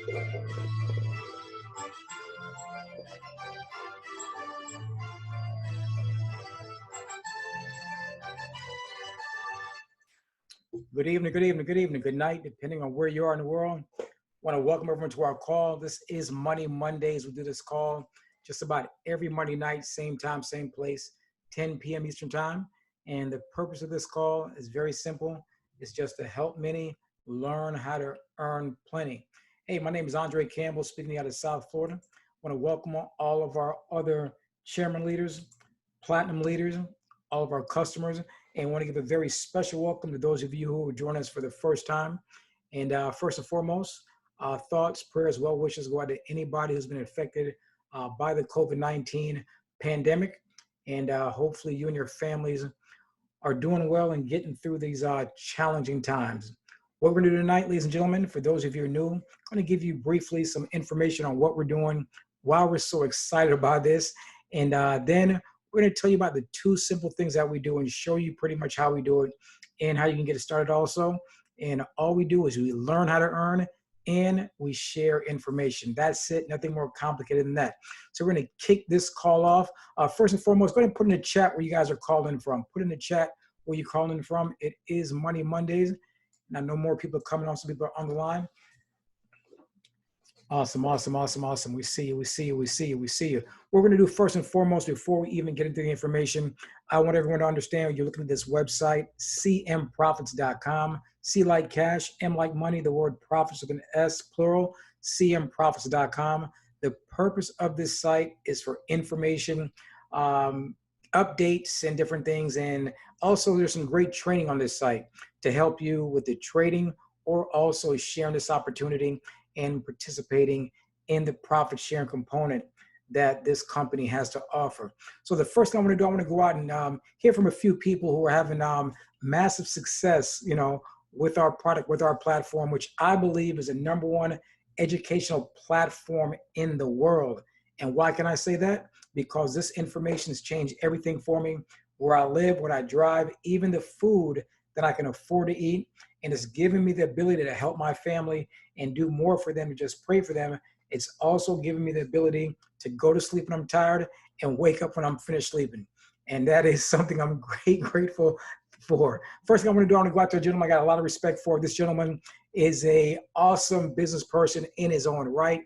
Good evening, good evening, good evening, good night, depending on where you are in the world. I want to welcome everyone to our call. This is Money Mondays. We do this call just about every Monday night, same time, same place, 10 p.m. Eastern Time. And the purpose of this call is very simple. It's just to help many learn how to earn plenty. Hey, my name is Andre Campbell, speaking out of South Florida. I want to welcome all of our other chairman leaders, platinum leaders, all of our customers, and want to give a very special welcome to those of you who are joining us for the first time. And first and foremost, thoughts, prayers, well wishes go out to anybody who's been affected by the COVID-19 pandemic. And hopefully you and your families are doing well and getting through these challenging times. What we're going to do tonight, ladies and gentlemen, for those of you who are new, I'm going to give you briefly some information on what we're doing, why we're so excited about this, and then we're going to tell you about the two simple things that we do and show you pretty much how we do it and how you can get it started also. And all we do is we learn how to earn and we share information. That's it. Nothing more complicated than that. So we're going to kick this call off. First and foremost, go ahead and put in the chat where you guys are calling from. Put in the chat where you're calling from. It is Money Mondays. And I know more people are coming on. Some people are on the line. Awesome, awesome, awesome, awesome. We see you, we see you, we see you, we see you. What we're going to do first and foremost, before we even get into the information, I want everyone to understand you're looking at this website, cmprofits.com. C like cash, M like money, the word profits with an S, plural, cmprofits.com. The purpose of this site is for information, updates and different things. And also there's some great training on this site to help you with the trading or also sharing this opportunity and participating in the profit sharing component that this company has to offer. So the first thing I want to go out and hear from a few people who are having massive success, with our product, with our platform, which I believe is the #1 educational platform in the world. And why can I say that? Because this information has changed everything for me, where I live, what I drive, even the food that I can afford to eat. And it's giving me the ability to help my family and do more for them and just pray for them. It's also giving me the ability to go to sleep when I'm tired and wake up when I'm finished sleeping. And that is something I'm grateful for. First thing I'm going to do, I'm going to go out to a gentleman I got a lot of respect for. This gentleman is an awesome business person in his own right,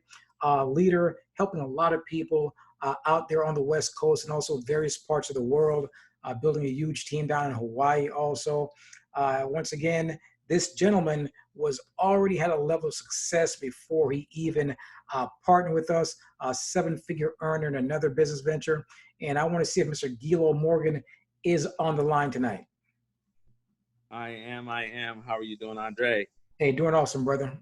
leader, helping a lot of people out there on the West Coast and also various parts of the world, building a huge team down in Hawaii also. Once again, this gentleman was already had a level of success before he even partnered with us, a 7-figure earner in another business venture. And I want to see if Mr. Gilo Morgan is on the line tonight. I am. How are you doing, Andre? Hey, doing awesome, brother.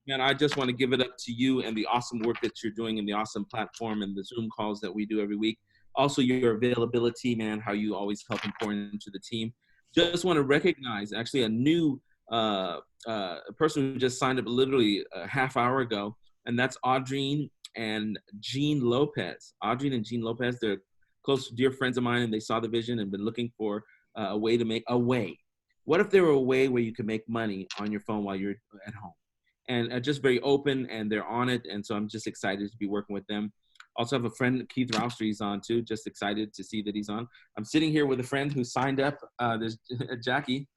Man, I just want to give it up to you and the awesome work that you're doing and the awesome platform and the Zoom calls that we do every week. Also, your availability, man, how you always help and pour into the team. Just want to recognize actually a new a person who just signed up literally a half hour ago, and that's Audrine and Jean Lopez. Audrine and Jean Lopez, they're close dear friends of mine, and they saw the vision and been looking for a way to make a way. What if there were a way where you could make money on your phone while you're at home? And just very open, and they're on it, and so I'm just excited to be working with them. Also have a friend, Keith Roustre, he's on too. Just excited to see that he's on. I'm sitting here with a friend who signed up. There's Jackie.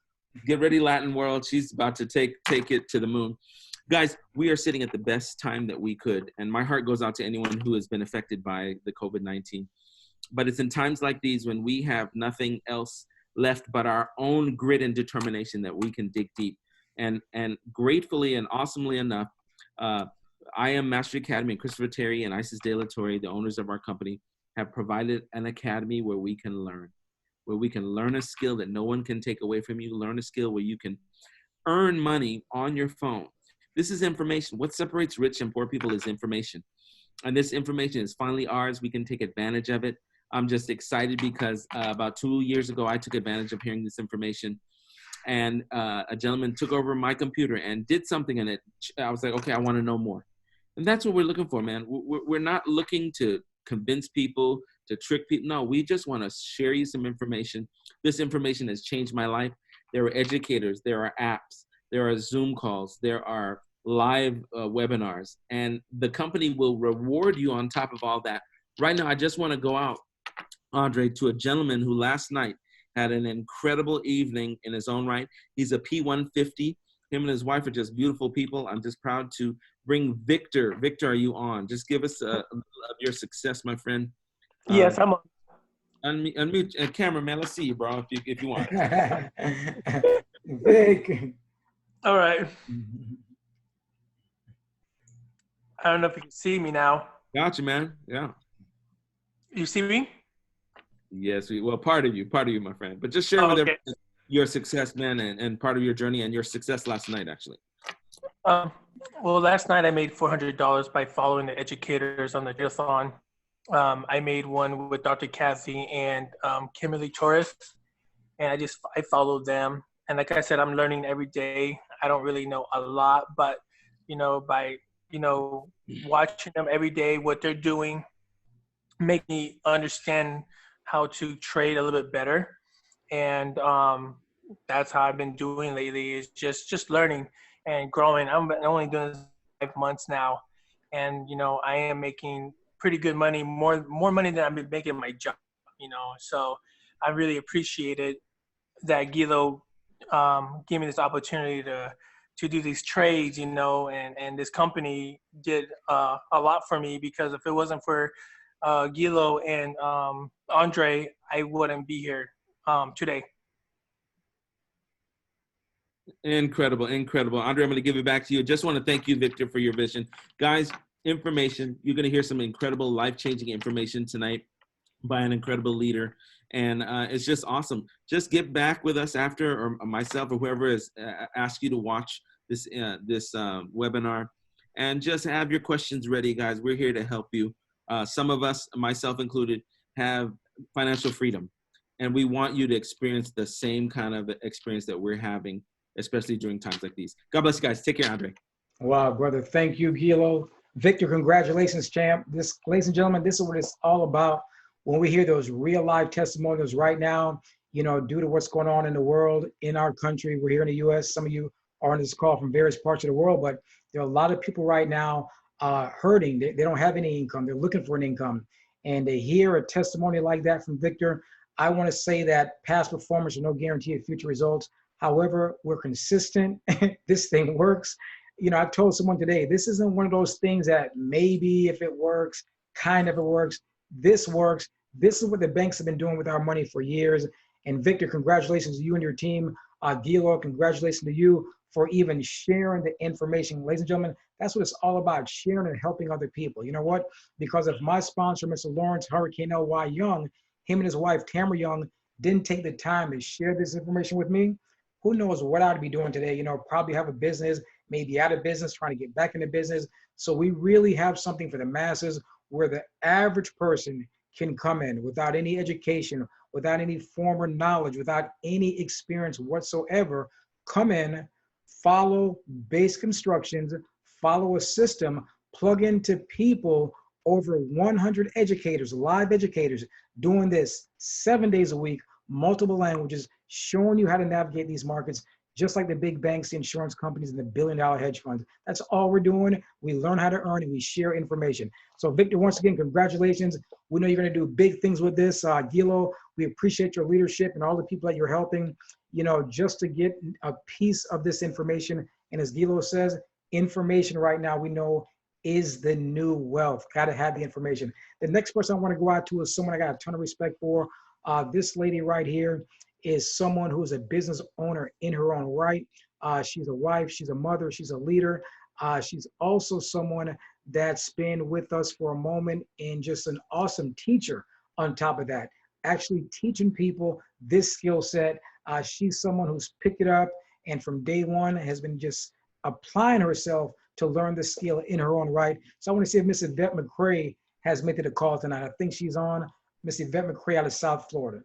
Get ready, Latin world. She's about to take it to the moon. Guys, we are sitting at the best time that we could. And my heart goes out to anyone who has been affected by the COVID-19. But it's in times like these when we have nothing else left but our own grit and determination that we can dig deep. And gratefully and awesomely enough, I Am Mastery Academy and Christopher Terry and Isis De La Torre, the owners of our company, have provided an academy where we can learn a skill that no one can take away from you, learn a skill where you can earn money on your phone. This is information. What separates rich and poor people is information. And this information is finally ours. We can take advantage of it. I'm just excited because about 2 years ago, I took advantage of hearing this information. And a gentleman took over my computer and did something in it. I was like, okay, I want to know more. And that's what we're looking for, man. We're not looking to convince people, to trick people. No, we just want to share you some information. This information has changed my life. There are educators, there are apps, there are Zoom calls, there are live webinars, and the company will reward you on top of all that. Right now, I just want to go out, Andre, to a gentleman who last night had an incredible evening in his own right. He's a P150. Him and his wife are just beautiful people. I'm just proud to bring Victor. Victor, are you on? Just give us a little of your success, my friend. Yes, I'm on. Unmute camera, man. Let's see you, bro, if you want. Vic. All right. I don't know if you can see me now. Gotcha, man. Yeah. You see me? Yes, well, part of you, my friend. But just share with everyone your success, man, and part of your journey and your success last night, actually. Well, last night I made $400 by following the educators on the Gigathon. I made one with Dr. Kathy and Kimberly Torres, and I followed them. And like I said, I'm learning every day. I don't really know a lot, but by watching them every day, what they're doing, make me understand how to trade a little bit better. And that's how I've been doing lately, is just learning and growing. I'm only doing this 5 months now, and I am making pretty good money, more money than I've been making in my job. So I really appreciated that Gilo gave me this opportunity to do these trades, and this company did a lot for me, because if it wasn't for Gilo and Andre, I wouldn't be here today. Incredible. Andre, I'm going to give it back to you. Just want to thank you, Victor, for your vision. Guys, information. You're going to hear some incredible life-changing information tonight by an incredible leader. And it's just awesome. Just get back with us after, or myself or whoever has asked you to watch this webinar. And just have your questions ready, guys. We're here to help you. Some of us, myself included, have financial freedom. And we want you to experience the same kind of experience that we're having, especially during times like these. God bless you guys. Take care, Andre. Wow, brother. Thank you, Gilo. Victor, congratulations, champ. This, ladies and gentlemen, this is what it's all about. When we hear those real live testimonials right now, due to what's going on in the world, in our country, we're here in the U.S. Some of you are on this call from various parts of the world, but there are a lot of people right now hurting. They don't have any income. They're looking for an income. And to hear a testimony like that from Victor, I want to say that past performance is no guarantee of future results. However, we're consistent. This thing works. I've told someone today, this isn't one of those things that maybe if it works, kind of it works. This works. This is what the banks have been doing with our money for years. And Victor, congratulations to you and your team. Gilo, congratulations to you for even sharing the information. Ladies and gentlemen, that's what it's all about, sharing and helping other people. You know what? Because if my sponsor, Mr. Lawrence Hurricane L.Y. Young, him and his wife, Tamara Young, didn't take the time to share this information with me, who knows what I'd be doing today. Probably have a business, maybe out of business, trying to get back into business. So we really have something for the masses where the average person can come in without any education, without any former knowledge, without any experience whatsoever, come in, follow basic instructions, follow a system, plug into people, over 100 educators, live educators, doing this 7 days a week, multiple languages, showing you how to navigate these markets, just like the big banks, the insurance companies, and the billion-dollar hedge funds. That's all we're doing. We learn how to earn, and we share information. So Victor, once again, congratulations. We know you're going to do big things with this. Gilo, we appreciate your leadership and all the people that you're helping, just to get a piece of this information. And as Gilo says, information right now, we know, is the new wealth. Got to have the information. The next person I want to go out to is someone I got a ton of respect for. This lady right here is someone who's a business owner in her own right. She's a wife, she's a mother, she's a leader. She's also someone that's been with us for a moment and just an awesome teacher on top of that, actually teaching people this skill set. She's someone who's picked it up and from day one has been just applying herself to learn the skill in her own right. So I want to see if Miss Yvette McCray has made it a call tonight. I think she's on. Miss Yvette McCray out of South Florida.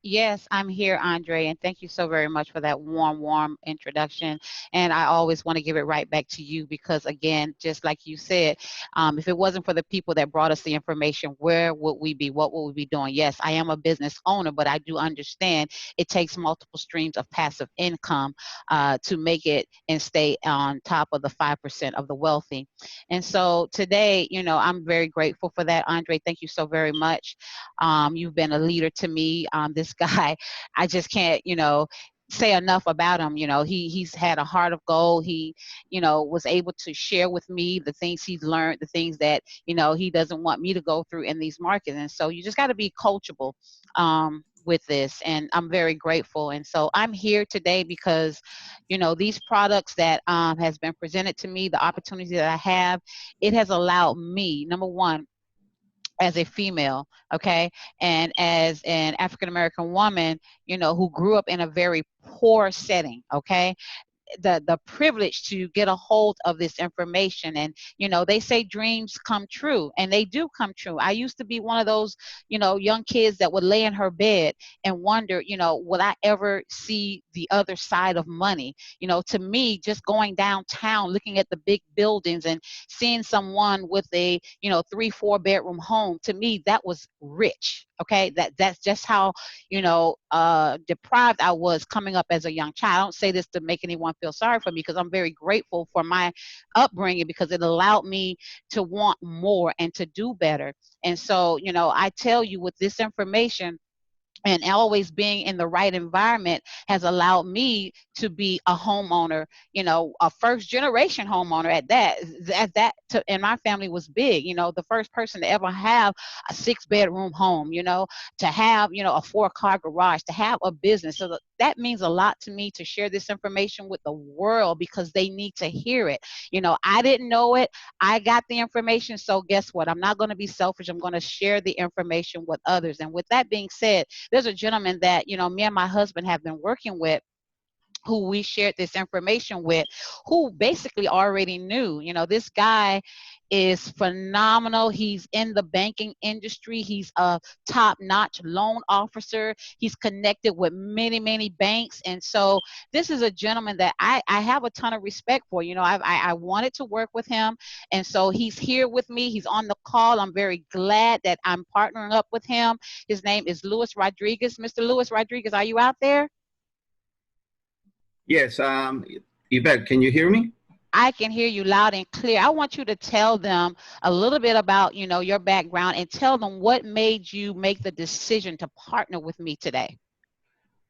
Yes, I'm here, Andre, and thank you so very much for that warm, warm introduction. And I always want to give it right back to you because, again, just like you said, if it wasn't for the people that brought us the information, where would we be? What would we be doing? Yes, I am a business owner, but I do understand it takes multiple streams of passive income to make it and stay on top of the 5% of the wealthy. And so today, I'm very grateful for that, Andre. Thank you so very much. You've been a leader to me. This guy, I just can't, say enough about him. He's had a heart of gold. He, was able to share with me the things he's learned, the things that, he doesn't want me to go through in these markets. And so you just got to be coachable with this. And I'm very grateful. And so I'm here today because, these products that has been presented to me, the opportunity that I have, it has allowed me, number one, as a female, okay, and as an African American woman, who grew up in a very poor setting, okay, the privilege to get a hold of this information. And they say dreams come true, and they do come true. I used to be one of those young kids that would lay in her bed and wonder, will I ever see the other side of money? To me, just going downtown looking at the big buildings and seeing someone with a 3-4 bedroom home, to me that was rich. Okay, that's just how deprived I was coming up as a young child. I don't say this to make anyone feel sorry for me, because I'm very grateful for my upbringing, because it allowed me to want more and to do better. And so, I tell you, with this information and always being in the right environment has allowed me to be a homeowner, a first generation homeowner at that. In my family was big, the first person to ever have a 6-bedroom home, to have, a 4-car garage, to have a business. So that means a lot to me, to share this information with the world, because they need to hear it. I didn't know it. I got the information. So guess what? I'm not going to be selfish. I'm going to share the information with others. And with that being said, there's a gentleman that, me and my husband have been working with, who we shared this information with, who basically already knew. This guy is phenomenal. He's in the banking industry. He's a top-notch loan officer. He's connected with many, many banks. And so this is a gentleman that I have a ton of respect for. I wanted to work with him. And so he's here with me. He's on the call. I'm very glad that I'm partnering up with him. His name is Luis Rodriguez. Mr. Luis Rodriguez, are you out there? Yes, Yvette, can you hear me? I can hear you loud and clear. I want you to tell them a little bit about, your background, and tell them what made you make the decision to partner with me today.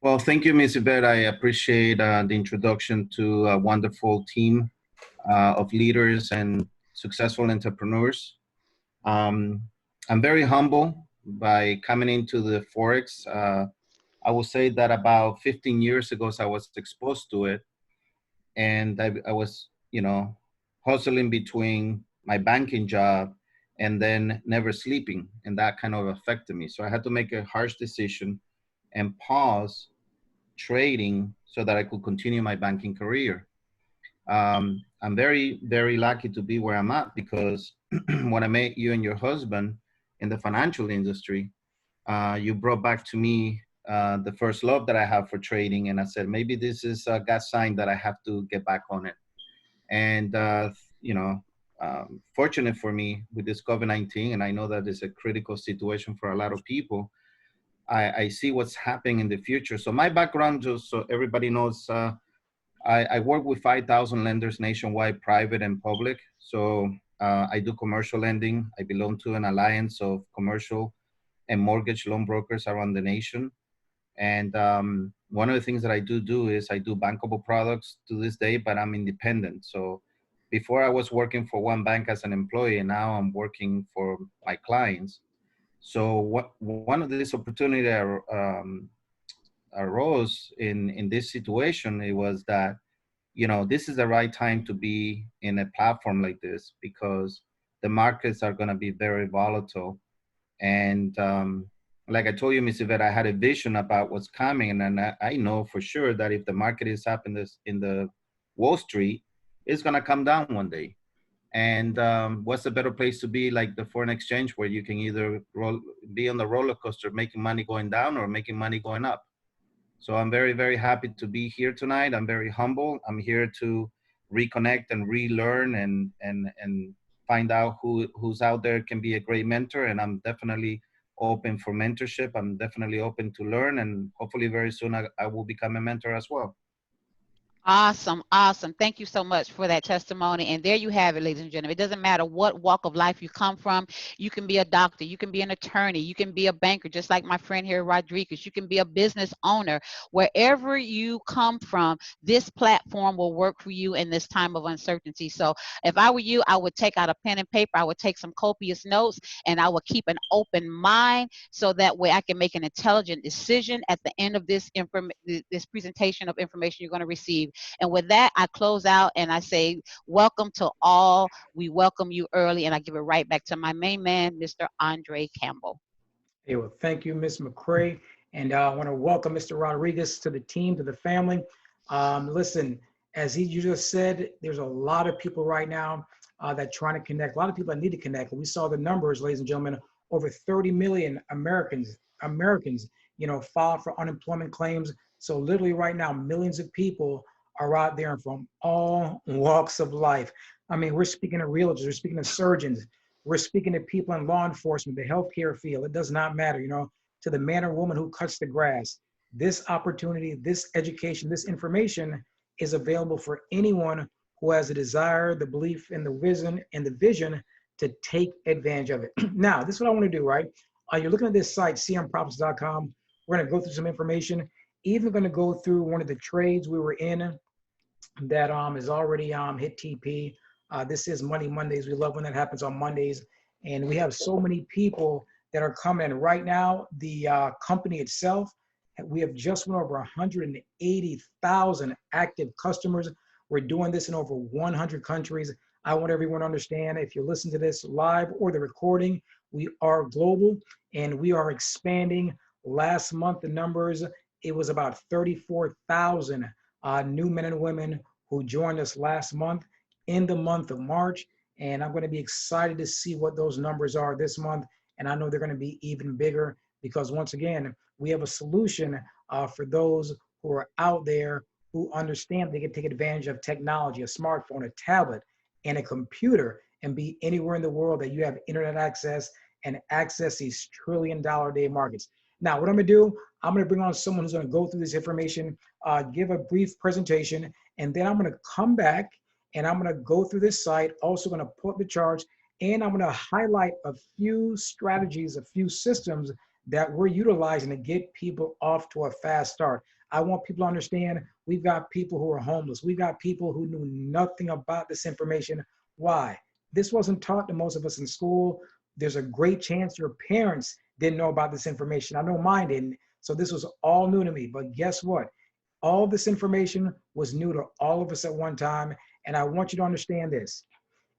Well, thank you, Ms. Yvette. I appreciate the introduction to a wonderful team of leaders and successful entrepreneurs. I'm very humble by coming into the Forex. I will say that about 15 years ago, I was exposed to it, and I was, hustling between my banking job and then never sleeping, and that kind of affected me. So I had to make a harsh decision and pause trading so that I could continue my banking career. I'm very, very lucky to be where I'm at, because when I met you and your husband in the financial industry, you brought back to me the first love that I have for trading. And I said, maybe this is a God sign that I have to get back on it. And, fortunate for me with this COVID-19, and I know that it's a critical situation for a lot of people, I see what's happening in the future. So my background, just so everybody knows, I work with 5,000 lenders nationwide, private and public. So I do commercial lending. I belong to an alliance of commercial and mortgage loan brokers around the nation. And one of the things that I do is I do bankable products to this day, but I'm independent. So before I was working for one bank as an employee, and now I'm working for my clients. So one of these opportunity arose in this situation, it was that, this is the right time to be in a platform like this, because the markets are going to be very volatile. And like I told you, Ms. Yvette, I had a vision about what's coming, and I know for sure that if the market is up in the Wall Street, it's going to come down one day. And what's a better place to be like the foreign exchange, where you can either be on the roller coaster, making money going down or making money going up. So I'm very, very happy to be here tonight. I'm very humble. I'm here to reconnect and relearn and find out who's out there can be a great mentor. And I'm definitely open for mentorship. I'm definitely open to learn, and hopefully very soon I will become a mentor as well. Awesome. Awesome. Thank you so much for that testimony. And there you have it, ladies and gentlemen. It doesn't matter what walk of life you come from. You can be a doctor. You can be an attorney. You can be a banker, just like my friend here, Rodriguez. You can be a business owner. Wherever you come from, this platform will work for you in this time of uncertainty. So if I were you, I would take out a pen and paper. I would take some copious notes, and I would keep an open mind so that way I can make an intelligent decision at the end of this presentation of information you're going to receive. And with that, I close out and I say, welcome to all. We welcome you early, and I give it right back to my main man, Mr. Andre Campbell. Hey, well, thank you, Ms. McCray. And I want to welcome Mr. Rodriguez to the team, to the family. Listen, as you just said, there's a lot of people right now that trying to connect, a lot of people that need to connect. And we saw the numbers, ladies and gentlemen, over 30 million Americans, file for unemployment claims. So literally right now, millions of people are out there from all walks of life. I mean, we're speaking to realtors, we're speaking to surgeons, we're speaking to people in law enforcement, the healthcare field. It does not matter, to the man or woman who cuts the grass. This opportunity, this education, this information is available for anyone who has a desire, the belief, and the vision to take advantage of it. Now, this is what I want to do, right? You're looking at this site, cmprofits.com. We're going to go through some information. Even going to go through one of the trades we were in that is already hit TP. This is Money Mondays. We love when that happens on Mondays. And we have so many people that are coming right now. The company itself, we have just went over 180,000 active customers. We're doing this in over 100 countries. I want everyone to understand, if you listen to this live or the recording, we are global and we are expanding. Last month, the numbers, it was about 34,000 new men and women who joined us last month in the month of March. And I'm going to be excited to see what those numbers are this month. And I know they're going to be even bigger because, once again, we have a solution for those who are out there who understand they can take advantage of technology, a smartphone, a tablet, and a computer, and be anywhere in the world that you have internet access and access these trillion-dollar-a-day markets. Now, what I'm going to do, I'm going to bring on someone who's going to go through this information, give a brief presentation, and then I'm going to come back and I'm going to go through this site, also going to put the charts, and I'm going to highlight a few strategies, a few systems that we're utilizing to get people off to a fast start. I want people to understand we've got people who are homeless. We've got people who knew nothing about this information. Why? This wasn't taught to most of us in school. There's a great chance your parents didn't know about this information. I know mine didn't. So this was all new to me. But guess what? All this information was new to all of us at one time. And I want you to understand this.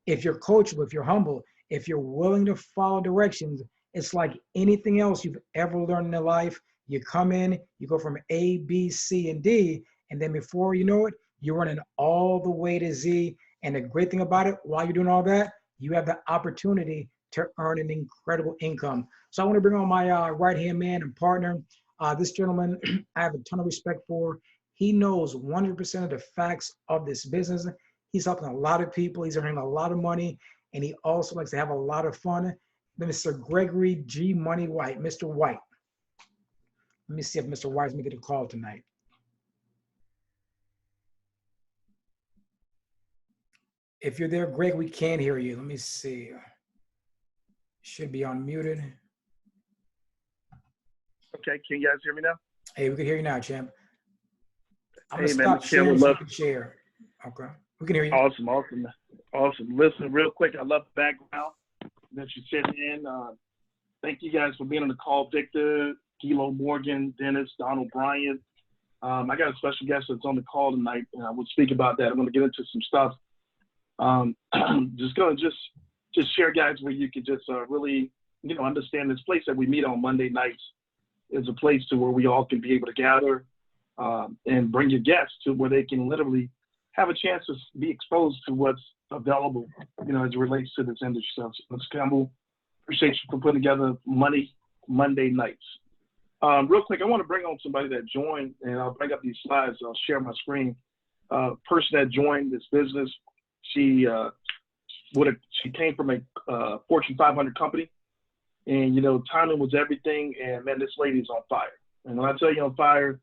If you're coachable, if you're humble, if you're willing to follow directions, it's like anything else you've ever learned in your life. You come in, you go from A, B, C, and D, and then before you know it, you're running all the way to Z. And the great thing about it, while you're doing all that, you have the opportunity to earn an incredible income. So I want to bring on my right-hand man and partner. This gentleman, I have a ton of respect for. He knows 100% of the facts of this business. He's helping a lot of people. He's earning a lot of money, and he also likes to have a lot of fun. Mr. Gregory G. Money White, Mr. White. Let me see if Mr. White's making a call tonight. If you're there, Greg, we can't hear you. Let me see. Should be unmuted. Okay, can you guys hear me now? Hey, we can hear you now, champ. I'm gonna Hey, man, stop sharing so you can share. Okay, we can hear you. Awesome. Listen, real quick, I love the background that you're sitting in. Thank you guys for being on the call, Victor, Gilo Morgan, Dennis, Donald Bryant. I got a special guest that's on the call tonight, and I will speak about that. I'm going to get into some stuff. Just going to just share, guys, where you could just really, understand this place that we meet on Monday nights is a place to where we all can be able to gather and bring your guests to where they can literally have a chance to be exposed to what's available, you know, as it relates to this industry. So, Ms. Campbell, appreciate you for putting together Monday nights. Real quick, I want to bring on somebody that joined, and I'll bring up these slides. I'll share my screen. Person that joined this business, she came from a Fortune 500 company, and you know, timing was everything. And man, this lady's on fire. And when I tell you on fire,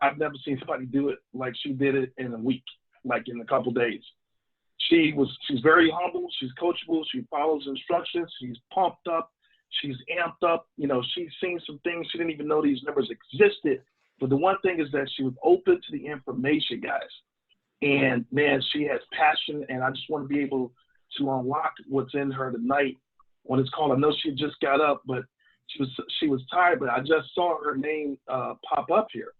I've never seen somebody do it like she did it in a week, like in a couple days. She's very humble. She's coachable. She follows instructions. She's pumped up. She's amped up. You know, she's seen some things she didn't even know these numbers existed. But the one thing is that she was open to the information, guys. And man, she has passion. And I just want to be able to unlock what's in her tonight on this call. I know she just got up, but she was tired. But I just saw her name pop up here,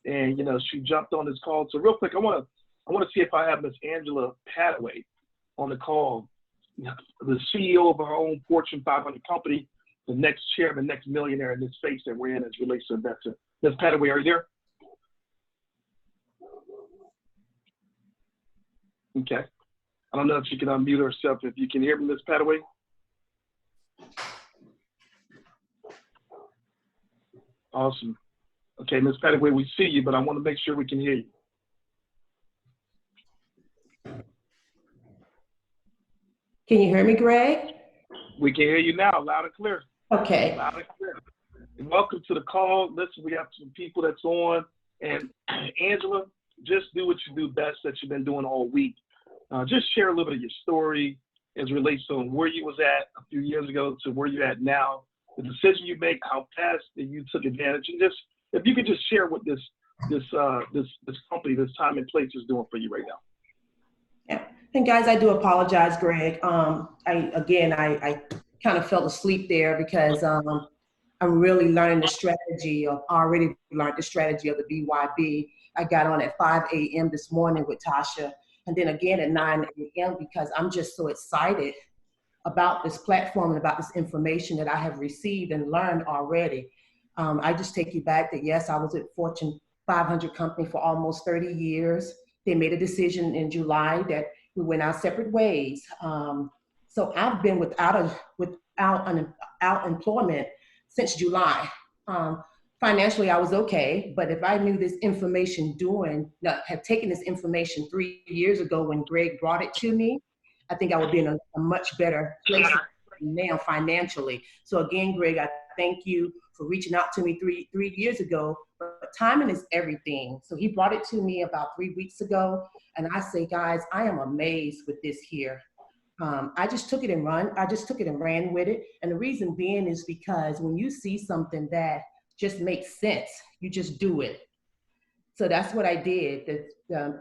and you know, she jumped on this call. So real quick, I want to see if I have Miss Angela Padaway on the call, the CEO of her own Fortune 500 company, the next chairman, the next millionaire in this space that we're in as it relates to investing. Ms. Padaway, are you there? Okay. I don't know if she can unmute herself. If you can hear me, Ms. Padaway. Awesome. Okay, Ms. Padaway, we see you, but I want to make sure we can hear you. Can you hear me, Greg? We can hear you now, loud and clear. Okay. Loud and clear. And welcome to the call. Listen, we have some people that's on. And Angela, just do what you do best that you've been doing all week. Just share a little bit of your story as it relates to where you was at a few years ago to where you're at now, the decision you make, how fast that you took advantage, and just if you could just share what this company, this time and place is doing for you right now. Yeah. And guys, I do apologize, Greg. I kind of fell asleep there because I'm really learning the strategy of, already learned the strategy of the BYB. I got on at 5 a.m. this morning with Tasha, and then again at 9 a.m. because I'm just so excited about this platform and about this information that I have received and learned already. I just take you back that, yes, I was at Fortune 500 company for almost 30 years. They made a decision in July that we went our separate ways. So I've been without employment since July. Financially, I was okay, but if I knew this information had taken this information 3 years ago when Greg brought it to me, I think I would be in a much better place now financially. So again, Greg, I thank you for reaching out to me three years ago, but timing is everything. So he brought it to me about 3 weeks ago, and I say, guys, I am amazed with this here. I just took it and ran with it. And the reason being is because when you see something that just makes sense, you just do it. So that's what I did.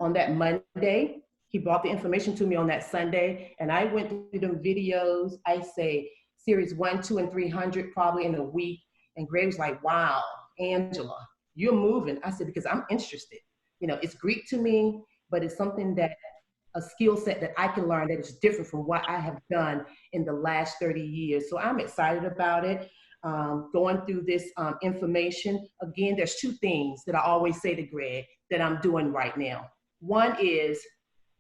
On that Monday, he brought the information to me on that Sunday, and I went through them videos. I say series 1, 2, and 300 probably in a week. And Greg was like, wow, Angela, you're moving. I said, because I'm interested. You know, it's Greek to me, but it's something that a skill set that I can learn that is different from what I have done in the last 30 years. So I'm excited about it. Going through this information. Again, there's two things that I always say to Greg that I'm doing right now. One is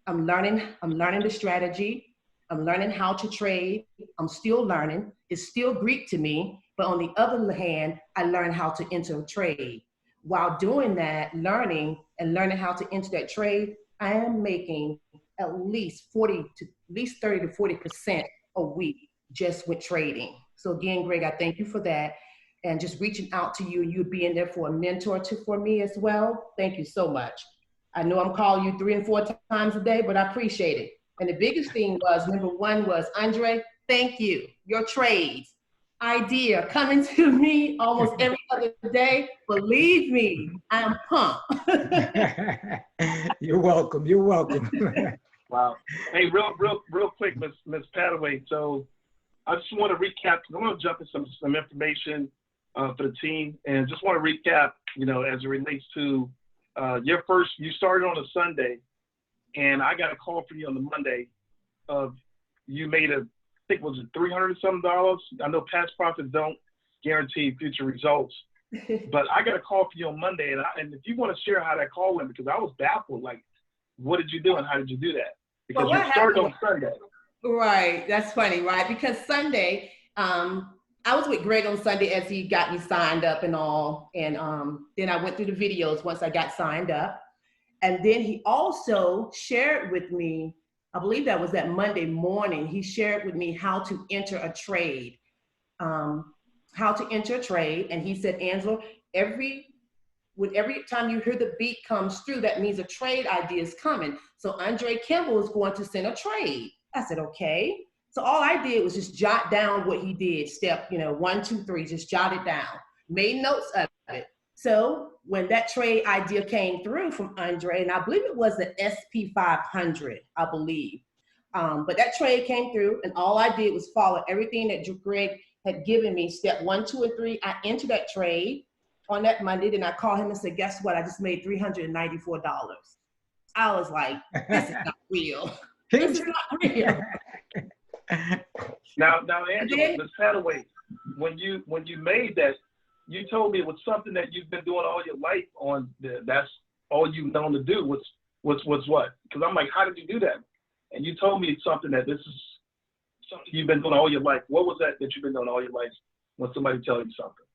I'm learning the strategy. I'm learning how to trade. I'm still learning. It's still Greek to me. But on the other hand, I learned how to enter a trade. While doing that, learning how to enter that trade, I am making at least 30 to 40% a week just with trading. So again, Greg, I thank you for that. And just reaching out to you, you being there for a mentor for me as well. Thank you so much. I know I'm calling you 3 and 4 times a day, but I appreciate it. And the biggest thing was, number one was, Andre, thank you. Your trades, idea coming to me almost every other day. Believe me, I'm pumped. You're welcome. You're welcome. Wow. Hey, real quick, Ms. Padaway. So I just want to recap. I'm going to jump into some information for the team, and just want to recap, you know, as it relates to you started on a Sunday, and I got a call from you on the Monday of you made I think was it $300 and something. I know past profits don't guarantee future results, but I got a call from you on Monday, and if you want to share how that call went, because I was baffled, like what did you do and how did you do that? Because Well, what you started on happened- Sunday. Right. That's funny, right? Because Sunday, I was with Greg on Sunday as he got me signed up and all. And then I went through the videos once I got signed up. And then he also shared with me, I believe that was that Monday morning, he shared with me how to enter a trade. And he said, Angela, every time you hear the beat comes through, that means a trade idea is coming. So Andre Kimball is going to send a trade. I said, okay. So all I did was just jot down what he did. Step, 1, 2, 3, just jot it down. Made notes of it. So when that trade idea came through from Andre, and I believe it was the SP500, I believe. But that trade came through, and all I did was follow everything that Greg had given me. Step 1, 2, and 3. I entered that trade on that Monday. Then I called him and said, guess what? I just made $394. I was like, this is not real. This is not real. Now, Angela, Ms. Hadaway, when you made that, you told me it was something that you've been doing all your life that's all you've known to do. What's what? Because I'm like, how did you do that? And you told me it's something that this is something you've been doing all your life. What was that you've been doing all your life when somebody tells you something?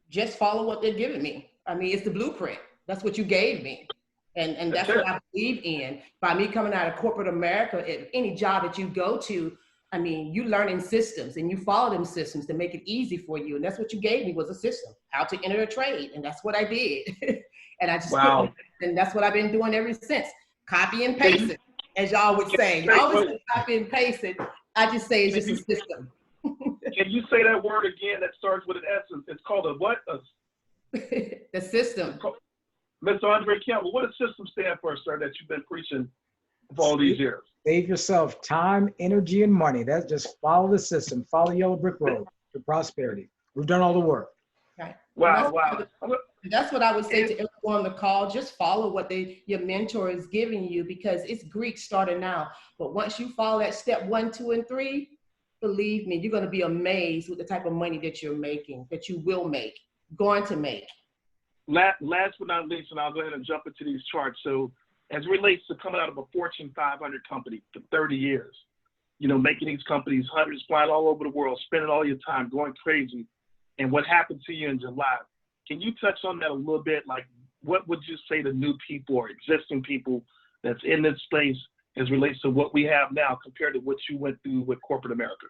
Just follow what they're giving me. I mean, it's the blueprint. That's what you gave me. And that's what I believe in. By me coming out of corporate America, any job that you go to, I mean, you learn in systems and you follow them systems to make it easy for you. And that's what you gave me was a system, how to enter a trade. And that's what I did. And I just and that's what I've been doing ever since. Copy and paste it, as y'all would say. Y'all always say copy and paste it. I just say it's just a system. Can you say that word again that starts with an S? It's called a what? The system. Mr. Andre Kimball, what does system stand for, sir, that you've been preaching for all these years? Save yourself time, energy, and money. That's just follow the system. Follow Yellow Brick Road to prosperity. We've done all the work. Right. Wow. That's what I would say to everyone on the call. Just follow what your mentor is giving you, because it's Greek starting now. But once you follow that step 1, 2, and 3, believe me, you're going to be amazed with the type of money that you're making, that you will make, going to make. Last but not least, and I'll go ahead and jump into these charts. So as it relates to coming out of a Fortune 500 company for 30 years, making these companies hundreds flying all over the world, spending all your time going crazy, and what happened to you in July. Can you touch on that a little bit? Like, what would you say to new people or existing people that's in this space as it relates to what we have now compared to what you went through with corporate America?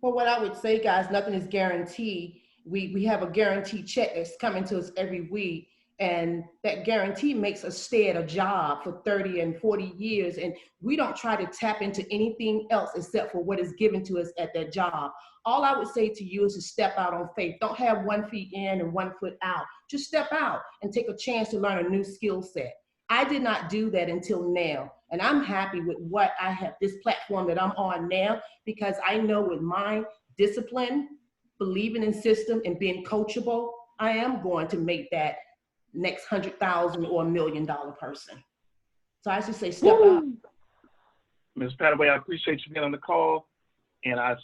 Well, what I would say, guys, nothing is guaranteed. We have a guaranteed check that's coming to us every week. And that guarantee makes us stay at a job for 30 and 40 years. And we don't try to tap into anything else except for what is given to us at that job. All I would say to you is to step out on faith. Don't have 1 foot in and 1 foot out. Just step out and take a chance to learn a new skill set. I did not do that until now. And I'm happy with what I have, this platform that I'm on now, because I know with my discipline, believing in system and being coachable, I am going to make that next 100,000 or $1 million person. So I should say step out. Ms. Padaway, I appreciate you being on the call, and I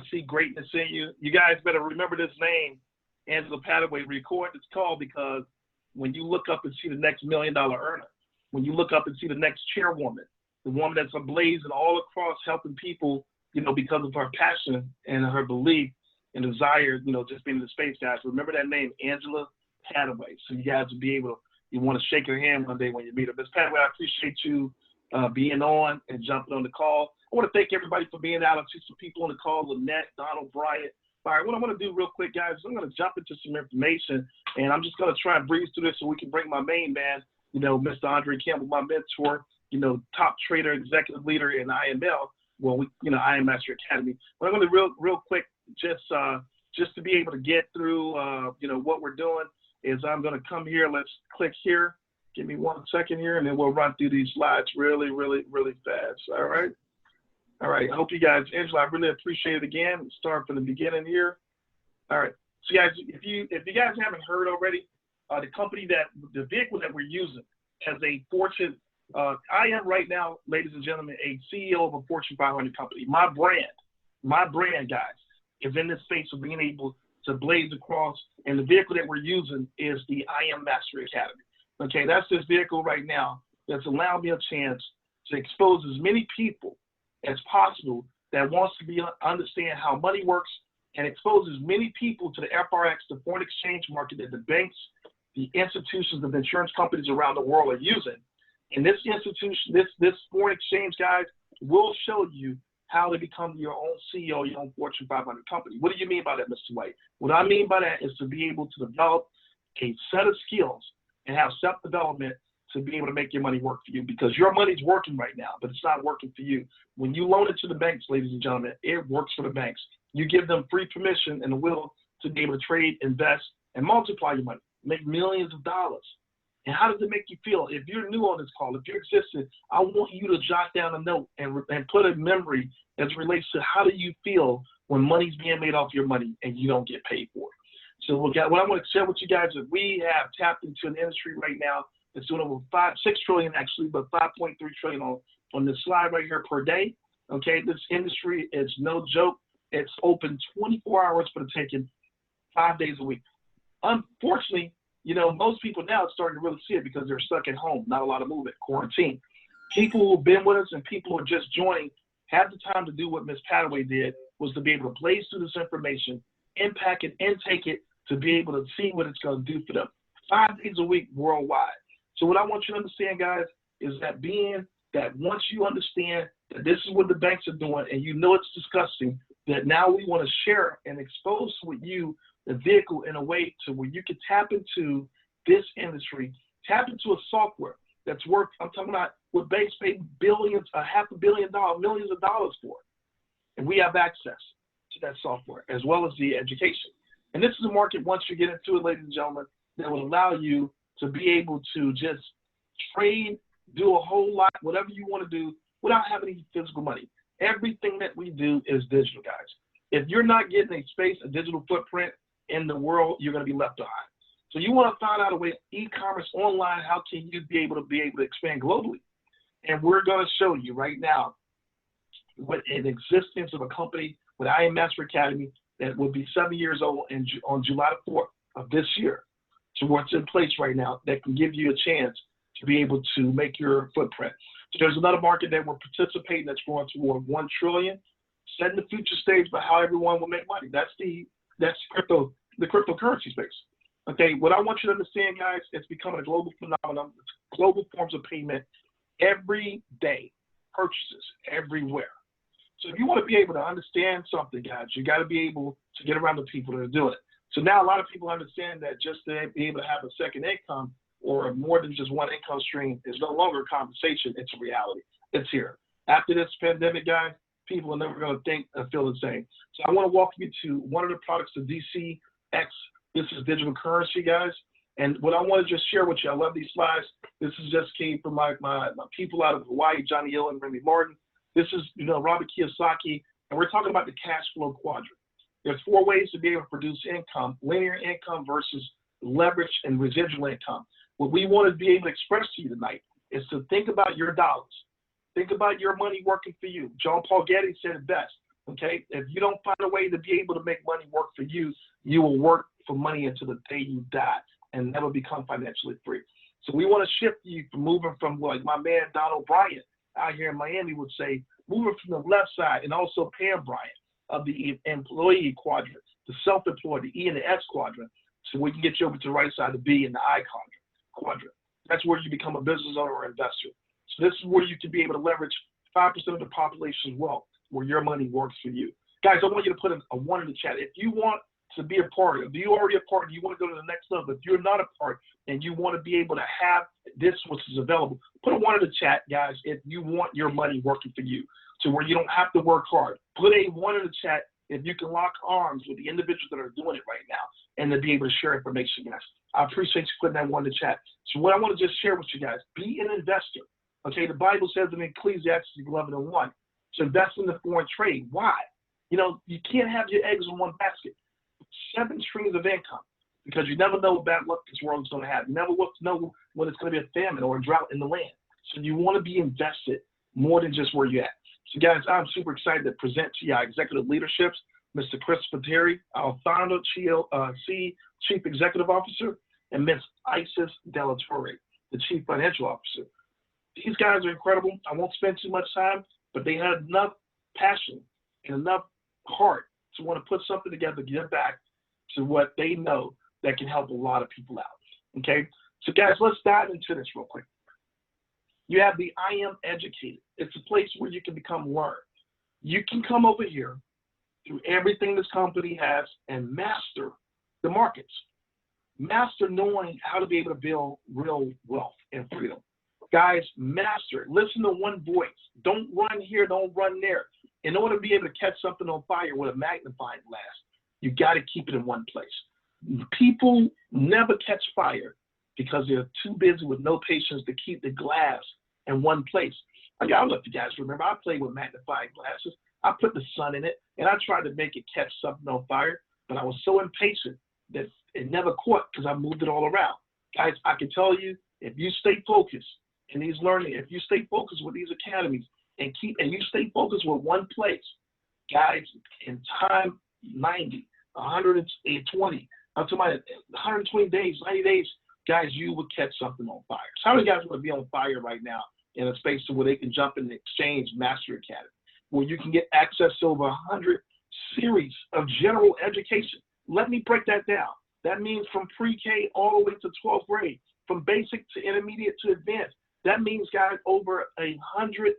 see greatness in you. You guys better remember this name, Angela Padaway. Record this call, because when you look up and see the next $1 million earner, when you look up and see the next chairwoman, the woman that's ablazing all across helping people, because of her passion and her belief and desire, just being in the space, guys. Remember that name, Angela Padaway. So you guys will be able to, you want to shake her hand one day when you meet her. Ms. Padaway, I appreciate you being on and jumping on the call. I want to thank everybody for being out. I see some people on the call, Lynette, Donald, Bryant. All right, what I want to do real quick, guys, is I'm going to jump into some information, and I'm just going to try and breeze through this so we can bring my main man, Mr. Andre Kimball, my mentor, top trader, executive leader in IML. Well, IM Master Academy. But I'm going to real quick, just to be able to get through, what we're doing, is I'm going to come here. Let's click here. Give me 1 second here, and then we'll run through these slides really, really, really fast. All right. All right. I hope you guys, Angela, I really appreciate it again. Start from the beginning here. All right. So, guys, if you guys haven't heard already, the vehicle that we're using as a Fortune, I am right now, ladies and gentlemen, a CEO of a Fortune 500 company. My brand, guys, is in this space of being able to blaze across, and the vehicle that we're using is the IM Mastery Academy. Okay, that's this vehicle right now that's allowed me a chance to expose as many people as possible that wants to understand how money works, and expose as many people to the FRX, the foreign exchange market, that the banks, the institutions of insurance companies around the world are using. And this institution, this foreign exchange, guys, will show you how to become your own CEO, your own Fortune 500 company. What do you mean by that, Mr. White? What I mean by that is to be able to develop a set of skills and have self-development to be able to make your money work for you, because your money's working right now, but it's not working for you. When you loan it to the banks, ladies and gentlemen, it works for the banks. You give them free permission and the will to be able to trade, invest, and multiply your money, make millions of dollars. And how does it make you feel? If you're new on this call, if you're existing, I want you to jot down a note and put a memory as it relates to how do you feel when money's being made off your money and you don't get paid for it. So what I want to share with you guys is we have tapped into an industry right now that's doing over 6 trillion actually, but 5.3 trillion on this slide right here per day. Okay, this industry is no joke. It's open 24 hours for the taking, 5 days a week. Unfortunately, you know, most people now are starting to really see it because they're stuck at home, not a lot of movement, quarantine. People who've been with us and people who are just joining have the time to do what Ms. Padaway did, was to be able to blaze through this information, impact it, intake it, to be able to see what it's going to do for them. 5 days a week worldwide. So what I want you to understand, guys, is that being that once you understand that this is what the banks are doing and you know it's disgusting, that now we want to share and expose with you the vehicle in a way to where you can tap into this industry, tap into a software that's worth, I'm talking about what banks pay billions, $500 million, millions of dollars for. And we have access to that software as well as the education. And this is a market, once you get into it, ladies and gentlemen, that will allow you to be able to just trade, do a whole lot, whatever you want to do without having any physical money. Everything that we do is digital, guys. If you're not getting a space, a digital footprint in the world, you're going to be left behind. So you want to find out a way, e-commerce online, how can you be able to expand globally? And we're going to show you right now what an existence of a company with IM Master Academy that will be 7 years old on July 4th of this year. So what's in place right now that can give you a chance to be able to make your footprint. So there's another market that we're participating that's going toward 1 trillion, setting the future stage for how everyone will make money. That's the cryptocurrency space. Okay, what I want you to understand, guys, it's becoming a global phenomenon. It's global forms of payment every day, purchases everywhere. So if you want to be able to understand something, guys, you got to be able to get around the people that are doing it. So now a lot of people understand that just to be able to have a second income or more than just one income stream is no longer a conversation. It's a reality. It's here. After this pandemic, guys, people are never going to think and feel the same. So I want to walk you to one of the products of DCX. This is digital currency, guys. And what I want to just share with you, I love these slides. This is just came from my people out of Hawaii, Johnny Hill and Remy Martin. This is, Robert Kiyosaki, and we're talking about the cash flow quadrant. There's 4 ways to be able to produce income: linear income versus leverage and residual income. What we want to be able to express to you tonight is to think about your dollars. Think about your money working for you. John Paul Getty said it best, okay? If you don't find a way to be able to make money work for you, you will work for money until the day you die and never become financially free. So we want to shift you from moving from, like my man Don O'Brien out here in Miami would say, moving from the left side, and also Pam Bryant of the employee quadrant, the self-employed, the E and the S quadrant, so we can get you over to the right side, the B and the I quadrant. That's where you become a business owner or investor. So this is where you can be able to leverage 5% of the population's wealth, where your money works for you. Guys, I want you to put a 1 in the chat. If you want to be a part, if you're already a part and you want to go to the next level, if you're not a part and you want to be able to have this, which is available, put a 1 in the chat, guys, if you want your money working for you, to where you don't have to work hard. Put a 1 in the chat if you can lock arms with the individuals that are doing it right now and to be able to share information, guys. I appreciate you putting that 1 in the chat. So what I want to just share with you guys, be an investor. Okay, the Bible says in Ecclesiastes 11:1 to invest in the foreign trade. Why? You can't have your eggs in one basket. 7 streams of income, because you never know what bad luck this world is going to have. You never know when it's going to be a famine or a drought in the land. So you want to be invested more than just where you're at. So guys, I'm super excited to present to you our executive leaderships, Mr. Christopher Terry, our founder, Chief Executive Officer, and Ms. Isis Delatorre, the Chief Financial Officer. These guys are incredible. I won't spend too much time, but they had enough passion and enough heart to want to put something together to give back to what they know that can help a lot of people out. Okay? So guys, let's dive into this real quick. You have the I Am Educated. It's a place where you can become learned. You can come over here through everything this company has and master the markets. Master knowing how to be able to build real wealth and freedom. Guys, master it. Listen to one voice. Don't run here, don't run there. In order to be able to catch something on fire with a magnifying glass, you got to keep it in one place. People never catch fire because they're too busy with no patience to keep the glass in one place. I mean, I'll let you guys remember, I played with magnifying glasses. I put the sun in it, and I tried to make it catch something on fire, but I was so impatient that it never caught because I moved it all around. Guys, I can tell you, if you stay focused in these learning, if you stay focused with these academies and you stay focused with one place, guys, in time 90, 120, I'm talking about 120 days, 90 days, guys, you will catch something on fire. So how many guys want to be on fire right now in a space where they can jump in the Exchange Master Academy, where you can get access to over 100 series of general education? Let me break that down. That means from pre-K all the way to 12th grade, from basic to intermediate to advanced. That means, guys, over 100